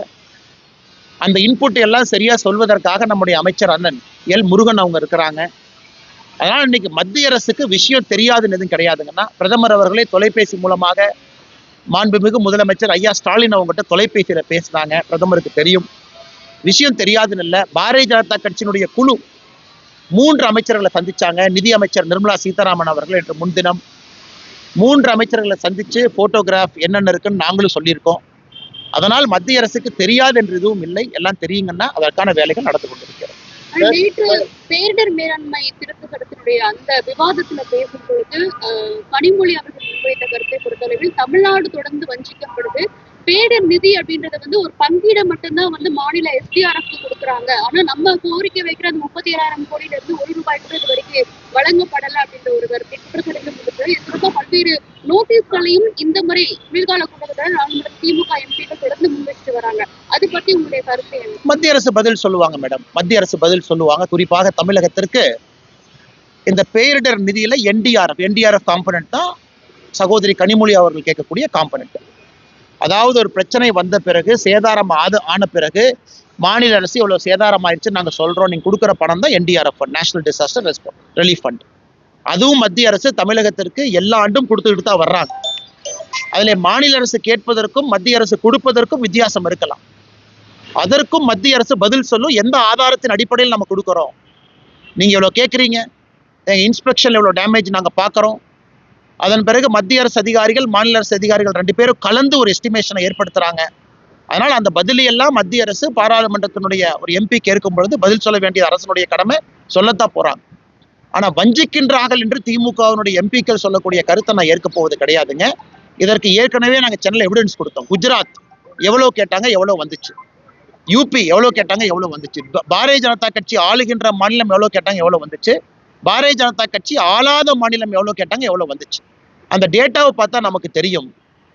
அந்த இன்புட் எல்லாம் சரியாக சொல்வதற்காக நம்முடைய அமைச்சர் அண்ணன் எல் முருகன் அவங்க இருக்கிறாங்க. அதனால் இன்னைக்கு மத்திய அரசுக்கு விஷயம் தெரியாதுன்னு எதுவும் கிடையாதுங்கன்னா, பிரதமர் அவர்களே தொலைபேசி மூலமாக மாண்புமிகு முதலமைச்சர் ஐயா ஸ்டாலின் அவங்ககிட்ட தொலைபேசியில் பேசுனாங்க. பிரதமருக்கு தெரியும், விஷயம் தெரியாதுன்னு இல்லை. பாரதிய ஜனதா கட்சியினுடைய குழு 3 அமைச்சர்களை சந்திச்சாங்க. நிதி அமைச்சர் நிர்மலா சீதாராமன் அவர்கள் இன்று முன்தினம் 3 அமைச்சர்களை சந்திச்சு போட்டோகிராஃப் என்னென்ன இருக்குன்னு நாங்களும் சொல்லியிருக்கோம். அதனால் மத்திய அரசுக்கு தெரியாது என்று எதுவும் இல்லை, எல்லாம் தெரியுங்கன்னா அதற்கான வேலைகள் நடந்து கொண்டிருக்கிறது. நேற்று பேரிடர் மேலாண்மை திருத்த சட்டத்தினுடைய அந்த விவாதத்துல பேசும் பொழுது கனிமொழி அவர்கள் முன்வைத்த கருத்தை பொறுத்தளவில் தமிழ்நாடு தொடர்ந்து வஞ்சிக்கப்படுது. பேரிடர் நிதி அப்படின்றது வந்து ஒரு பங்கீடை மட்டும்தான் வந்து மாநில SDRF கொடுக்குறாங்க. ஆனா நம்ம கோரிக்கை வைக்கிற அந்த 37,000 கோடியில இருந்து ₹1 கூட இது வரைக்கும் வழங்கப்படலை அப்படின்ற ஒரு கருத்தை குற்றச்சாட்டு கொடுத்து எதிர்க்க பல்வேறு நோட்டீஸ்களையும் இந்த முறை குளிர்கால கூட்டத்தில் நாடாளுமன்ற திமுக எம்பிக்கள் தொடர்ந்து முன்வைச்சு வராங்க. அது பத்தி உங்களுடைய கருத்து என்ன? மத்திய அரசு பதில் சொல்லுவாங்க மேடம், மத்திய அரசு பதில் சொல்லுவாங்க. குறிப்பாக தமிழகத்திற்கு இந்த பேரிடர் நிதியில NDRF காம்பனன்ட் தான் சகோதரி கனிமொழி அவர்கள் கேட்கக்கூடிய காம்பனன்ட். அதாவது ஒரு பிரச்சனை வந்த பிறகு, சேதாரம் ஆன பிறகு மாநில அரசு இவ்வளவு சேதாரம் ஆயிடுச்சு நாங்கள் சொல்றோம், நீங்க கொடுக்குற பணம் தான் NDRF fund, national disaster relief fund. அதுவும் மத்திய அரசு தமிழகத்திற்கு எல்லா ஆண்டும் கொடுத்துக்கிட்டு தான் வர்றாங்க. அதில் மாநில அரசு கேட்பதற்கும் மத்திய அரசு கொடுப்பதற்கும் வித்தியாசம் இருக்கலாம். அதற்கும் மத்திய அரசு பதில் சொல்லும், எந்த ஆதாரத்தின் அடிப்படையில் நம்ம கொடுக்குறோம், நீங்க எவ்வளோ கேட்குறீங்க, எங்கள் இன்ஸ்பெக்ஷன் எவ்வளோ டேமேஜ் நாங்கள் பார்க்குறோம். அதன் பிறகு மத்திய அரசு அதிகாரிகள் மாநில அரசு அதிகாரிகள் 2 பேரும் கலந்து ஒரு எஸ்டிமேஷனை ஏற்படுத்துறாங்க. அதனால் அந்த பதிலையெல்லாம் மத்திய அரசு பாராளுமன்றத்தினுடைய ஒரு எம்பிக்கு இருக்கும் பொழுது பதில் சொல்ல வேண்டிய அரசனுடைய கடமை சொல்லத்தான் போறாங்க. ஆனால் வஞ்சிக்கின்றார்கள் என்று திமுகவினுடைய எம்பிக்கள் சொல்லக்கூடிய கருத்தை நான் ஏற்க போவது கிடையாதுங்க. இதற்கு ஏற்கனவே நாங்கள் சென்னையில் எவிடன்ஸ் கொடுத்தோம். குஜராத் எவ்வளோ கேட்டாங்க, எவ்வளோ வந்துச்சு. யூபி எவ்வளோ கேட்டாங்க, எவ்வளோ வந்துச்சு. பாரதிய ஜனதா கட்சி ஆளுகின்ற மாநிலம் எவ்வளோ கேட்டாங்க, எவ்வளோ வந்துச்சு. பாரதிய ஜனதா கட்சி ஆளாத மாநிலம் எவ்வளோ கேட்டாங்க, எவ்வளோ வந்துச்சு. அந்த டேட்டாவை பார்த்தா நமக்கு தெரியும்,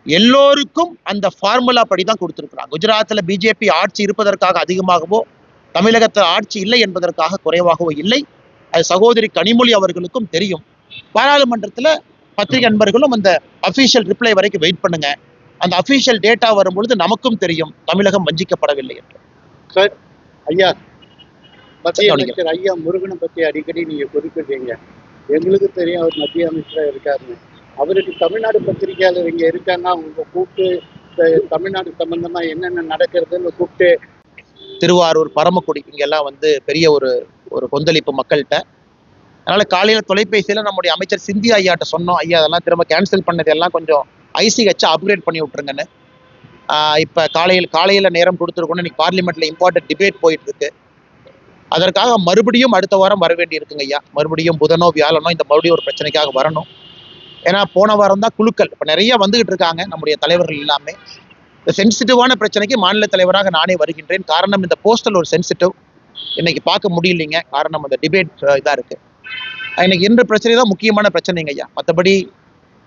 எல்லோருக்கும் அந்த ஃபார்முலா படி தான் கொடுத்துருக்குறாங்க. குஜராத்தில் பிஜேபி ஆட்சி இருப்பதற்காக அதிகமாகவோ, தமிழகத்தில் ஆட்சி இல்லை என்பதற்காக குறைவாகவோ இல்லை. அது சகோதரி கனிமொழி அவர்களுக்கும் தெரியும். பாராளுமன்றத்தில் பத்திரிகை நண்பர்களும் அந்த அஃபீஷியல் ரிப்ளை வரைக்கும் வெயிட் பண்ணுங்க. அந்த அஃபீஷியல் டேட்டா வரும்பொழுது நமக்கும் தெரியும் தமிழகம் வஞ்சிக்கப்படவில்லை என்று. சார், ஐயா மத்திய அமைச்சர் ஐயா முருகனை பற்றி அடிக்கடி நீங்க குறிப்பிடுறீங்க. எங்களுக்கு தெரியும் அவர் மத்திய அமைச்சராக இருக்காருன்னு. அவருக்கு தமிழ்நாடு பத்திரிகையாளர் இங்கே இருக்காங்கன்னா அவங்க கூப்பிட்டு தமிழ்நாடு சம்பந்தமா என்னென்ன நடக்கிறதுன்னு கூப்பிட்டு, திருவாரூர், பரமக்குடி இங்கெல்லாம் வந்து பெரிய ஒரு கொந்தளிப்பு மக்கள்கிட்ட. அதனால காலையில் தொலைபேசியில் நம்முடைய அமைச்சர் சிந்தியா ஐயாட்ட சொன்னோம், ஐயா அதெல்லாம் திரும்ப கேன்சல் பண்ணது எல்லாம் கொஞ்சம் ICH அப்கிரேட் பண்ணி விட்டுருங்கன்னு. இப்போ காலையில் நேரம் கொடுத்துருக்கோன்னு இன்னைக்கு பார்லிமெண்ட்ல இம்பார்ட்டன்ட் டிபேட் போயிட்டு இருக்கு. அதற்காக மறுபடியும் அடுத்த வாரம் வர வேண்டி இருக்குங்க ஐயா. மறுபடியும் புதனோ வியாழனோ இந்த மறுபடியும் ஒரு பிரச்சனைக்காக வரணும். ஏன்னா போன வாரம் தான் குழுக்கள் இப்போ நிறைய வந்துகிட்டு இருக்காங்க நம்முடைய தலைவர்கள் எல்லாமே. இந்த சென்சிட்டிவான பிரச்சனைக்கு மாநில தலைவராக நானே வருகின்றேன். காரணம் இந்த போஸ்டல் ஒரு சென்சிட்டிவ் இன்னைக்கு பார்க்க முடியலைங்க. காரணம் அந்த டிபேட் இதாக இருக்கு. இன்னைக்கு இன்று பிரச்சனை தான் முக்கியமான பிரச்சனைங்க ஐயா. மற்றபடி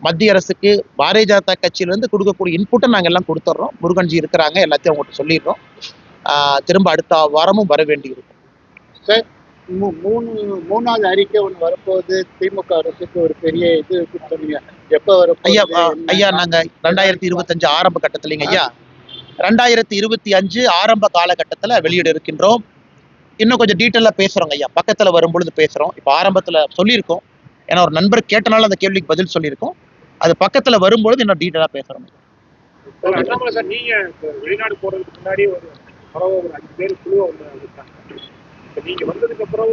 மத்திய அரசுக்கு பாரதிய ஜனதா கட்சியிலிருந்து கொடுக்கக்கூடிய இன்புட்டை நாங்கள் எல்லாம் கொடுத்துட்றோம். முருகன்ஜி இருக்கிறாங்க, எல்லாத்தையும் அவங்ககிட்ட சொல்லிடுறோம். திரும்ப அடுத்த வாரமும் வர வேண்டி இருக்கும் சார். மூணாவது அறிக்கை ஒன்று வரப்போகுது. திமுக அரசுக்கு ஒரு பெரிய இது சொன்னீங்க, எப்போ ஐயா நாங்க 2025 ஆரம்ப கட்டத்துலங்க ஐயா, 2025 ஆரம்ப காலகட்டத்துல வெளியிட இருக்கின்றோம். இன்னும் கொஞ்சம் டீட்டெயிலா பேசுறோங்க ஐயா, பக்கத்துல வரும்பொழுது பேசுறோம். இப்போ ஆரம்பத்துல சொல்லியிருக்கோம், ஏன்னா ஒரு நண்பர் கேட்டனால அந்த கேள்விக்கு பதில் சொல்லியிருக்கோம். அது பக்கத்துல வரும்பொழுது இன்னும் டீட்டெயிலா பேசுறோம். அண்ணாமலை சார், நீங்க வெளிநாடு போறதுக்கு முன்னாடி ஒரு 5 பேர் குழுவை ஒன்று நீங்க வந்ததுக்கு அப்புறம்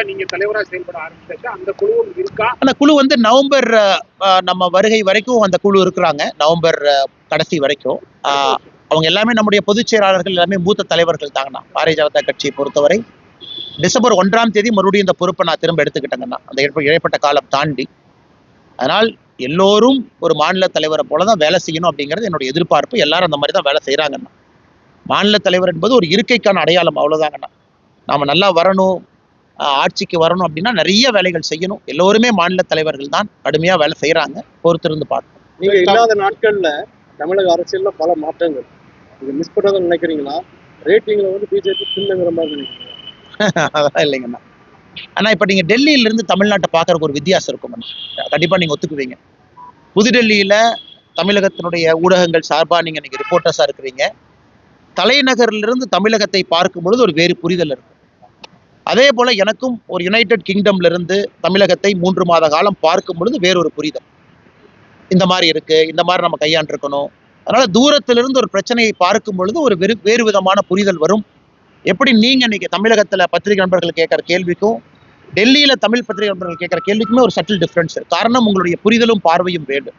நீங்க தலைவரா செயல்பட ஆரம்பிச்சாச்சா? அந்த குழுவும் இருக்கா? அந்த குழு வந்து நவம்பர் நம்ம வருகை வரைக்கும் அந்த குழு இருக்கிறாங்க. நவம்பர் கடைசி வரைக்கும் அவங்க எல்லாமே நம்முடைய பொதுச் செயலாளர்கள் எல்லாமே மூத்த தலைவர்கள் தாங்கண்ணா. பாரதிய ஜனதா கட்சியை பொறுத்தவரை டிசம்பர் 1ஆம் தேதி மறுபடியும் இந்த பொறுப்பை நான் திரும்ப எடுத்துக்கிட்டேங்கண்ணா, அந்த இடைப்பட்ட காலம் தாண்டி. அதனால் எல்லோரும் ஒரு மாநில தலைவரை போலதான் வேலை செய்யணும் அப்படிங்கிறது என்னுடைய எதிர்பார்ப்பு. எல்லாரும் அந்த மாதிரி தான் வேலை செய்யறாங்கண்ணா. மாநில தலைவர் என்பது ஒரு இருக்கைக்கான அடையாளம், அவ்வளவுதாங்கண்ணா. நாம நல்லா வரணும், ஆட்சிக்கு வரணும் அப்படின்னா நிறைய வேலைகள் செய்யணும். எல்லோருமே மாநில தலைவர்கள் தான் கடுமையா வேலை செய்யறாங்க. பொறுத்திருந்து பார்க்கணும். நீங்க இல்லாத நாட்கள்ல தமிழக அரசியல்ல பல மாற்றங்கள், நீங்க மிஸ் பண்ணதை நினைக்கிறீங்களா? ரேட்டிங்ல வந்து பிஜேபி பின்னுங்கிற மாதிரி நினைக்கிறீங்களா? அதெல்லாம் இல்லைங்கண்ணா. ஆனா இப்ப நீங்க டெல்லியில இருந்து தமிழ்நாட்டை பாக்குறதுக்கு ஒரு வித்தியாசம் இருக்கும். கண்டிப்பா நீங்க ஒத்துக்குவீங்க. புதுடெல்லியில தமிழகத்தினுடைய ஊடகங்கள் சார்பா நீங்க ரிப்போர்ட்டர்ஸா இருக்கிறீங்க. தலைநகரிலிருந்து தமிழகத்தை பார்க்கும் பொழுது ஒரு வேறு புரிதல் இருக்கும். அதே போல எனக்கும் ஒரு யுனைடெட் கிங்டம்ல இருந்து தமிழகத்தை 3 மாத காலம் பார்க்கும் பொழுது வேறொரு புரிதல். இந்த மாதிரி இருக்கு, இந்த மாதிரி நம்ம கையாண்டிருக்கணும். அதனால தூரத்திலிருந்து ஒரு பிரச்சனையை பார்க்கும் பொழுது ஒரு வேறு விதமான புரிதல் வரும். எப்படி நீங்க இன்னைக்கு தமிழகத்துல பத்திரிகை நண்பர்கள் கேட்கிற கேள்விக்கும் டெல்லியில தமிழ் பத்திரிகை நண்பர்கள் கேட்கிற கேள்விக்குமே ஒரு சட்டில் டிஃபரன்ஸ் இருக்கு. காரணம் உங்களுடைய புரிதலும் பார்வையும் வேண்டும்.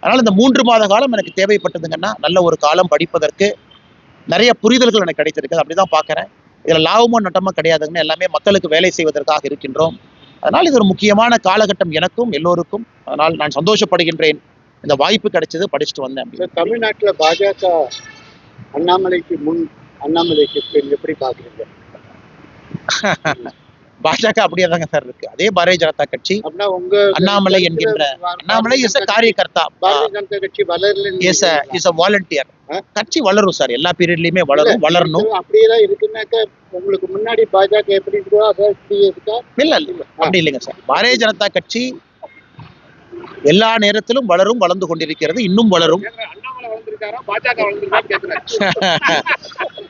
அதனால இந்த 3 மாத காலம் எனக்கு தேவைப்பட்டதுங்கன்னா நல்ல ஒரு காலம் படிப்பதற்கு, நிறைய புரிதல்கள் எனக்கு கிடைத்திருக்கு. அப்படிதான் பாக்குறேன். இதுல லாபமோ நட்டமோ கிடையாதுன்னு, எல்லாமே மக்களுக்கு வேலை செய்வதற்காக இருக்கின்றோம். அதனால் இது ஒரு முக்கியமான காலகட்டம் எனக்கும் எல்லோருக்கும். அதனால் நான் சந்தோஷப்படுகின்றேன். இந்த வாய்ப்பு கிடைச்சது, படிச்சுட்டு வந்தேன். தமிழ்நாட்டுல பாஜக அண்ணாமலைக்கு முன் அண்ணாமலைக்கு பின் எப்படி பாக்குறீங்க? பாஜக அப்படியே தாங்க சார் இருக்கு. அதே பாரதிய ஜனதா கட்சி. அண்ணாமலை என்கின்ற அண்ணாமலை இஸ் அ காரியகர்த்தா. பாரதிய ஜனதா கட்சி வளரல, இஸ் அ வாலண்டியர். கட்சி வளரும் சார், எல்லா பீரியட்லயுமே வளரும், வளரணும். அப்படியேதான் இருக்குன்னாக்க உங்களுக்கு முன்னாடி பாஜக எப்படி இருக்கோ அப்படி இருக்கா? இல்ல அப்படி இல்லைங்க சார். பாரதிய ஜனதா கட்சி எல்லா நேரத்திலும் வளரும், வளர்ந்து கொண்டிருக்கிறது, இன்னும் வளரும். அண்ணாமலை வளர்ந்துருக்காரா, பாஜக வளர்ந்துருக்கான்னு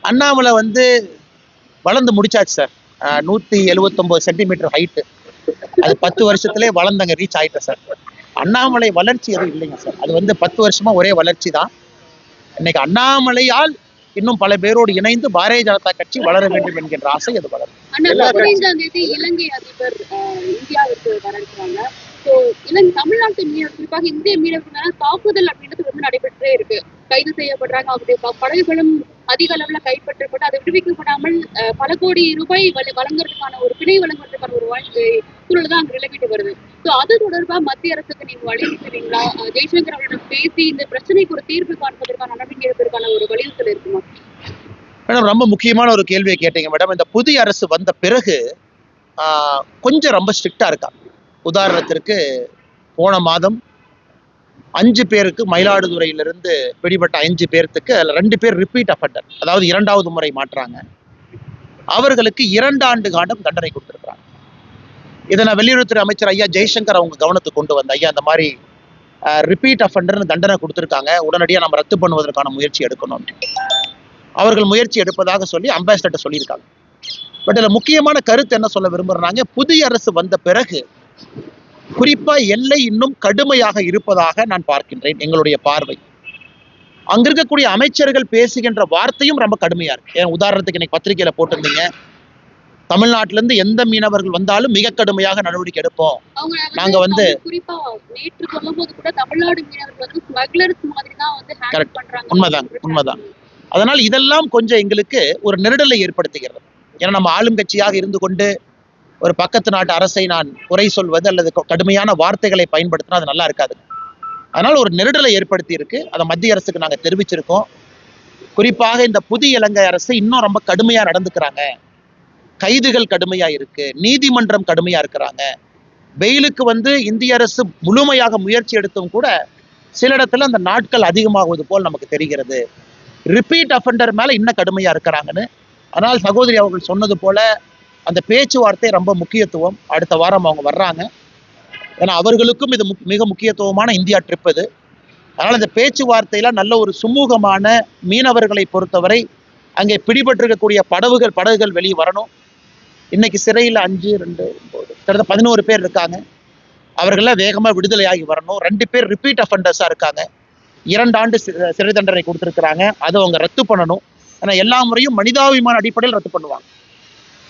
அண்ணாமலை வந்து வளர்ந்து முடிச்சாச்சு சார். 179 சென்டிமீட்டர் ஹைட்டு, அது 10 வருஷத்திலே வளர்ந்தங்க ரீச் ஆயிட்டேன் சார். அண்ணாமலை வளர்ச்சி எதுவும் இல்லைங்க சார். அது வந்து 10 வருஷமா ஒரே வளர்ச்சி தான். இன்னைக்கு அண்ணாமலையால் இன்னும் பல பேரோடு இணைந்து பாரதிய ஜனதா கட்சி வளர வேண்டும் என்கின்ற ஆசை அது வளரும். 15ஆம் தேதி இலங்கை அதிபர் இந்தியாவிற்கு வரஇருக்கிறாங்க. தமிழ்நாட்டு மீனவர், குறிப்பாக இந்திய மீனவர்கள் தாக்குதல் அப்படின்றது வந்து நடைபெற்றே இருக்கு. கைது செய்யப்படுறாங்க, அவருடைய படகுகளும் அதிக அளவுல கைப்பற்றப்பட்டு அதை விடுவிக்கப்படாமல் பல கோடி ரூபாய் வழங்குறதுக்கான ஒரு பிணை வழங்குறதுக்கான ஒரு சூழல் தான் அங்க நிலவிட்டு வருது. அது தொடர்பா மத்திய அரசுக்கு நீங்க வலியுறுத்துவீங்களா? ஜெய்சங்கர் அவரிடம் பேசி இந்த பிரச்சனைக்கு ஒரு தீர்வு காண்பதற்கான நடவடிக்கை எடுப்பதற்கான ஒரு வலியுறுத்தல் இருக்குமா? மேடம், ரொம்ப முக்கியமான ஒரு கேள்வியை கேட்டீங்க மேடம். இந்த புதிய அரசு வந்த பிறகு கொஞ்சம் ரொம்ப ஸ்ட்ரிக்டா இருக்கா. உதாரணத்திற்கு போன மாதம் 5 பேருக்கு மயிலாடுதுறையிலிருந்து பிடிபட்ட 5 பேர்த்துக்கு 2 பேர் ரிப்பீட் அஃபெண்டர், அதாவது 2வது முறை மாற்றாங்க. அவர்களுக்கு 2 ஆண்டு காலம் தண்டனை கொடுத்திருக்கிறாங்க. இதை நான் வெளியுறவுத்துறை அமைச்சர் ஐயா ஜெய்சங்கர் அவங்க கவனத்துக்கு கொண்டு வந்த ஐயா, இந்த மாதிரி ரிப்பீட் அஃபெண்டர்னு தண்டனை கொடுத்திருக்காங்க, உடனடியாக நம்ம ரத்து பண்ணுவதற்கான முயற்சி எடுக்கணும். அவர்கள் முயற்சி எடுப்பதாக சொல்லி அம்பாசிடர்ட்ட சொல்லியிருக்காங்க. பட் இதுல முக்கியமான கருத்து என்ன சொல்ல விரும்புறாங்க, புதிய அரசு வந்த பிறகு குறிப்பா எல்லை இன்னும் கடுமையாக இருப்பதாக நான் பார்க்கின்றேன். எங்களுடைய பார்வை, அங்க இருக்கக்கூடிய அமைச்சர்கள் பேசுகின்ற வார்த்தையும் ரொம்ப கடுமையா இருக்கு. உதாரணத்துக்கு இன்னைக்கு பத்திரிகையில போட்டிருந்தீங்க, தமிழ்நாட்டிலிருந்து எந்த மீனவர்கள் வந்தாலும் மிக கடுமையாக நடவடிக்கை எடுப்போம். நாங்க வந்து குறிப்பா நேற்று சொல்லும்போது கூட தமிழ்நாடு மீனவர்கள் வந்து ஸ்மக்லர்ஸ் மாதிரி தான் வந்து ஹேண்டில் பண்றாங்க. உண்மைதான். அதனால் இதெல்லாம் கொஞ்சம் எங்களுக்கு ஒரு நெருடலை ஏற்படுத்துகிறது. ஏன்னா நம்ம ஆளும் கட்சியாக இருந்து கொண்டு ஒரு பக்கத்து நாட்டு அரசை நான் குறை சொல்வது அல்லது கடுமையான வார்த்தைகளை பயன்படுத்தினா அது நல்லா இருக்காது. அதனால ஒரு நெருடலை ஏற்படுத்தி இருக்கு. அதை மத்திய அரசுக்கு நாங்கள் தெரிவிச்சிருக்கோம். குறிப்பாக இந்த புதிய இலங்கை அரசு இன்னும் ரொம்ப கடுமையா நடந்துக்கிறாங்க. கைதுகள் கடுமையா இருக்கு, நீதிமன்றம் கடுமையா இருக்கிறாங்க. பெயிலுக்கு வந்து இந்திய அரசு முழுமையாக முயற்சி எடுத்தும் கூட சில இடத்துல அந்த நாட்கள் அதிகமாகுவது போல் நமக்கு தெரிகிறது. ரிப்பீட் அஃபெண்டர் மேல இன்னும் கடுமையா இருக்கிறாங்கன்னு. ஆனால் சகோதரி அவர்கள் சொன்னது போல அந்த பேச்சுவார்த்தை ரொம்ப முக்கியத்துவம். அடுத்த வாரம் அவங்க வர்றாங்க. ஏன்னா அவர்களுக்கும் இது மிக முக்கியத்துவமான இந்தியா ட்ரிப் இது. அதனால இந்த பேச்சுவார்த்தையில நல்ல ஒரு சுமூகமான மீனவர்களை பொறுத்தவரை அங்கே பிடிபட்டிருக்கக்கூடிய படகுகள் வெளியே வரணும். இன்னைக்கு சிறையில் 5, 2, 9 11 பேர் இருக்காங்க. அவர்கள வேகமா விடுதலையாகி வரணும். 2 பேர் ரிப்பீட் அஃபெண்டர்ஸா இருக்காங்க. 2 ஆண்டு சிறை தண்டனை கொடுத்திருக்கிறாங்க. அதை அவங்க ரத்து பண்ணணும். ஏன்னா எல்லா முறையும் மனிதாபிமான அடிப்படையில் ரத்து பண்ணுவாங்க.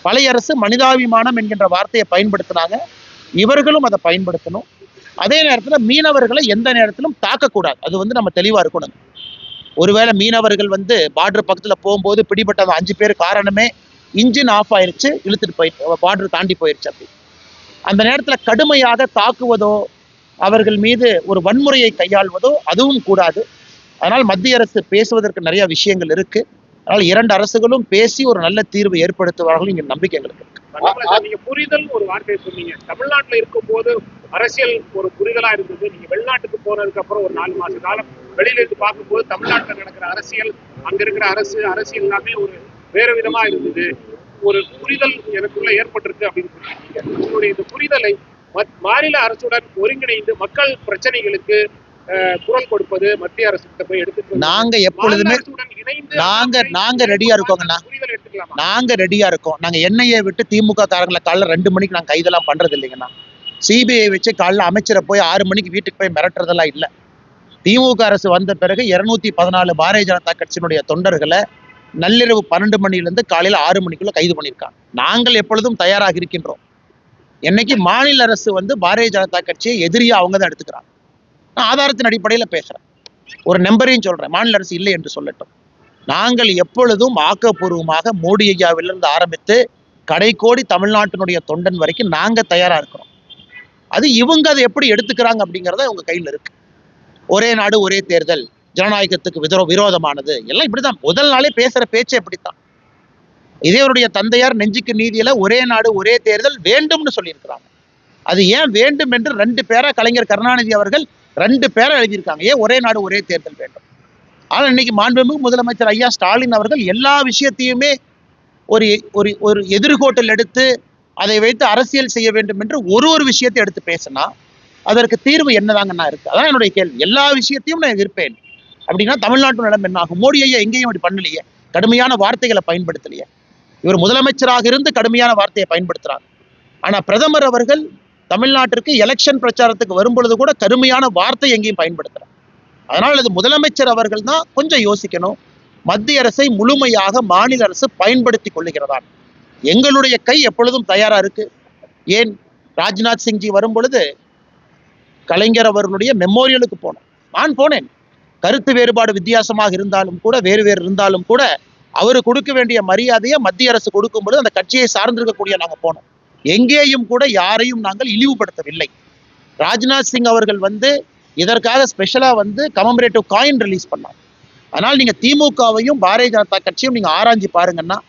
பழைய அரசு மனிதாபிமானம் என்கின்ற வார்த்தையை பயன்படுத்தினாங்க. இவர்களும் அதை பயன்படுத்தணும். அதே நேரத்தில் மீனவர்களை எந்த நேரத்திலும் தாக்கக்கூடாது. அது வந்து நம்ம தெளிவா இருக்கணும். ஒருவேளை மீனவர்கள் வந்து பார்டர் பக்கத்துல போகும்போது பிடிபட்ட 5 பேர் காரணமே இன்ஜின் ஆஃப் ஆயிருச்சு, இழுத்துட்டு போயிட்டு பார்டர் தாண்டி போயிருச்சு. அப்படி அந்த நேரத்துல கடுமையாக தாக்குவதோ அவர்கள் மீது ஒரு வன்முறையை கையாள்வதோ அதுவும் கூடாது. அதனால் மத்திய அரசு பேசுவதற்கு நிறைய விஷயங்கள் இருக்கு. அதனால் 2 அரசுகளும் பேசி ஒரு நல்ல தீர்வு ஏற்படுத்துவார்கள் என்கிற நம்பிக்கை எங்களுக்கு இருக்கு. நீங்க புரிதல் ஒரு வார்த்தையை சொன்னீங்க. தமிழ்நாட்டுல இருக்கும் போது அரசியல் ஒரு புரிதலா இருந்தது. நீங்க வெளிநாட்டுக்கு போனதுக்கு அப்புறம் ஒரு 4 மாச காலம் வெளியில இருந்து பார்க்கும்போது தமிழ்நாட்டுல நடக்கிற அரசியல், அங்க இருக்கிற அரசியல் எல்லாமே ஒரு வேறு விதமா இருந்தது. ஒரு புரிதல் எனக்குள்ள ஏற்பட்டிருக்கு அப்படின்னு சொல்லியிருக்கீங்க. உங்களுடைய இந்த புரிதலை மாநில அரசுடன் ஒருங்கிணைந்து மக்கள் பிரச்சனைகளுக்கு குரல் கொடுப்பது மத்திய அரசு போய் எடுத்து நாங்க எப்பொழுதுமே நாங்க ரெடியா இருக்கோங்கண்ணா. நாங்க ரெடியா இருக்கோம். நாங்க என்ஐஏ விட்டு திமுக காரங்களை காலைல 2 மணிக்கு நாங்க கைதெல்லாம் பண்றது இல்லைங்கண்ணா. சிபிஐ வச்சு காலைல அமைச்சரை போய் 6 மணிக்கு வீட்டுக்கு போய் மிரட்டுறதெல்லாம் இல்லை. திமுக அரசு வந்த பிறகு 214 பாரதிய ஜனதா கட்சியினுடைய தொண்டர்களை நள்ளிரவு 12 மணிலிருந்து காலையில 6 மணிக்குள்ள கைது பண்ணியிருக்காங்க. நாங்கள் எப்பொழுதும் தயாராக இருக்கின்றோம். என்னைக்கு மாநில அரசு வந்து பாரதிய ஜனதா கட்சியை எதிரியா அவங்க தான் எடுத்துக்கிறாங்க. நான் ஆதாரத்தின் அடிப்படையில் பேசுறேன். ஒரு நம்பரையும் சொல்றேன். மாநில அரசு இல்லை என்று சொல்லட்டும். நாங்கள் எப்பொழுதும் ஆக்கப்பூர்வமாக மோடி ஐயாவிலிருந்து ஆரம்பித்து கடைக்கோடி தமிழ்நாட்டினுடைய தொண்டன் வரைக்கும் நாங்க தயாரா இருக்கிறோம். அது இவங்க அதை எப்படி எடுத்துக்கிறாங்க அப்படிங்கிறத உங்க கையில் இருக்கு. ஒரே நாடு ஒரே தேர்தல் ஜனநாயகத்துக்கு விரோதமானது எல்லாம் இப்படிதான். முதல் நாளே பேசுற பேச்சே இப்படித்தான். இதேவருடைய தந்தையார் நெஞ்சுக்கு நீதியில ஒரே நாடு ஒரே தேர்தல் வேண்டும்னு சொல்லியிருக்கிறாங்க. அது ஏன் வேண்டும் என்று 2 பேரா கலைஞர் கருணாநிதி அவர்கள் 2 பேரை எழுதியிருக்காங்க. ஏன் ஒரே நாடு ஒரே தேர்தல் வேண்டும். ஆனால் இன்னைக்கு மாண்புமிகு முதலமைச்சர் ஐயா ஸ்டாலின் அவர்கள் எல்லா விஷயத்தையுமே ஒரு ஒரு எதிர்கோட்டில் எடுத்து அதை வைத்து அரசியல் செய்ய வேண்டும் என்று ஒரு விஷயத்தை எடுத்து பேசினா அதற்கு தீர்வு என்னதாங்கன்னா இருக்கு. அதான் என்னுடைய கேள்வி. எல்லா விஷயத்தையும் நான் இருப்பேன் அப்படின்னா தமிழ்நாட்டு நிலம் என்ன ஆகும்? மோடி ஐயா எங்கேயும் அப்படி பண்ணலையே, கடுமையான வார்த்தைகளை பயன்படுத்தலையே. இவர் முதலமைச்சராக இருந்து கடுமையான வார்த்தையை பயன்படுத்துறாங்க. ஆனா பிரதமர் அவர்கள் தமிழ்நாட்டிற்கு எலெக்ஷன் பிரச்சாரத்துக்கு வரும்பொழுது கூட கடுமையான வார்த்தை எங்கேயும் பயன்படுத்துறாங்க. அதனால் அது முதலமைச்சர் அவர்கள் தான் கொஞ்சம் யோசிக்கணும். மத்திய அரசை முழுமையாக மாநில அரசு பயன்படுத்தி கொள்ளுகிறதா? எங்களுடைய கை எப்பொழுதும் தயாரா இருக்கு. ஏன் ராஜ்நாத் சிங்ஜி வரும் பொழுது கலைஞர் அவர்களுடைய மெமோரியலுக்கு நான் போனேன். கருத்து வேறுபாடு வித்தியாசமாக இருந்தாலும் கூட வேறு இருந்தாலும் கூட அவரு கொடுக்க வேண்டிய மரியாதையை மத்திய அரசு கொடுக்கும் பொழுது அந்த கட்சியை சார்ந்திருக்கக்கூடிய நாங்க போனோம். எங்கேயும் கூட யாரையும் நாங்கள் இழிவுபடுத்தவில்லை. ராஜ்நாத் சிங் அவர்கள் வந்து இதற்காக ஸ்பெஷலா வந்து கமமரேட்டிவ் காயின் ரிலீஸ் பண்ணாங்க. அதனால் நீங்க திமுகவையும் பாரதிய ஜனதா கட்சியும் நீங்க ஆராய்ச்சி பாருங்கன்னா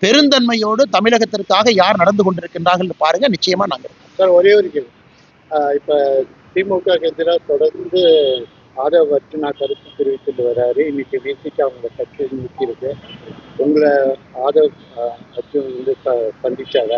பெருந்தன்மையோடு தமிழகத்திற்காக யார் நடந்து கொண்டிருக்கின்றார்கள் பாருங்க. நிச்சயமா நாங்க இருக்கோம். சார் ஒரே ஒரு கேள்வி. இப்ப திமுக எதிராக தொடர்ந்து ஆதவ அர்ஜுனா கருத்து தெரிவித்துட்டு வர்றாரு. இன்னைக்கு விசிக்கு அவங்க கட்சி நிறுத்தி இருக்கு. உங்களை ஆதவ் அர்ஜுன் வந்து சந்திச்சாங்க.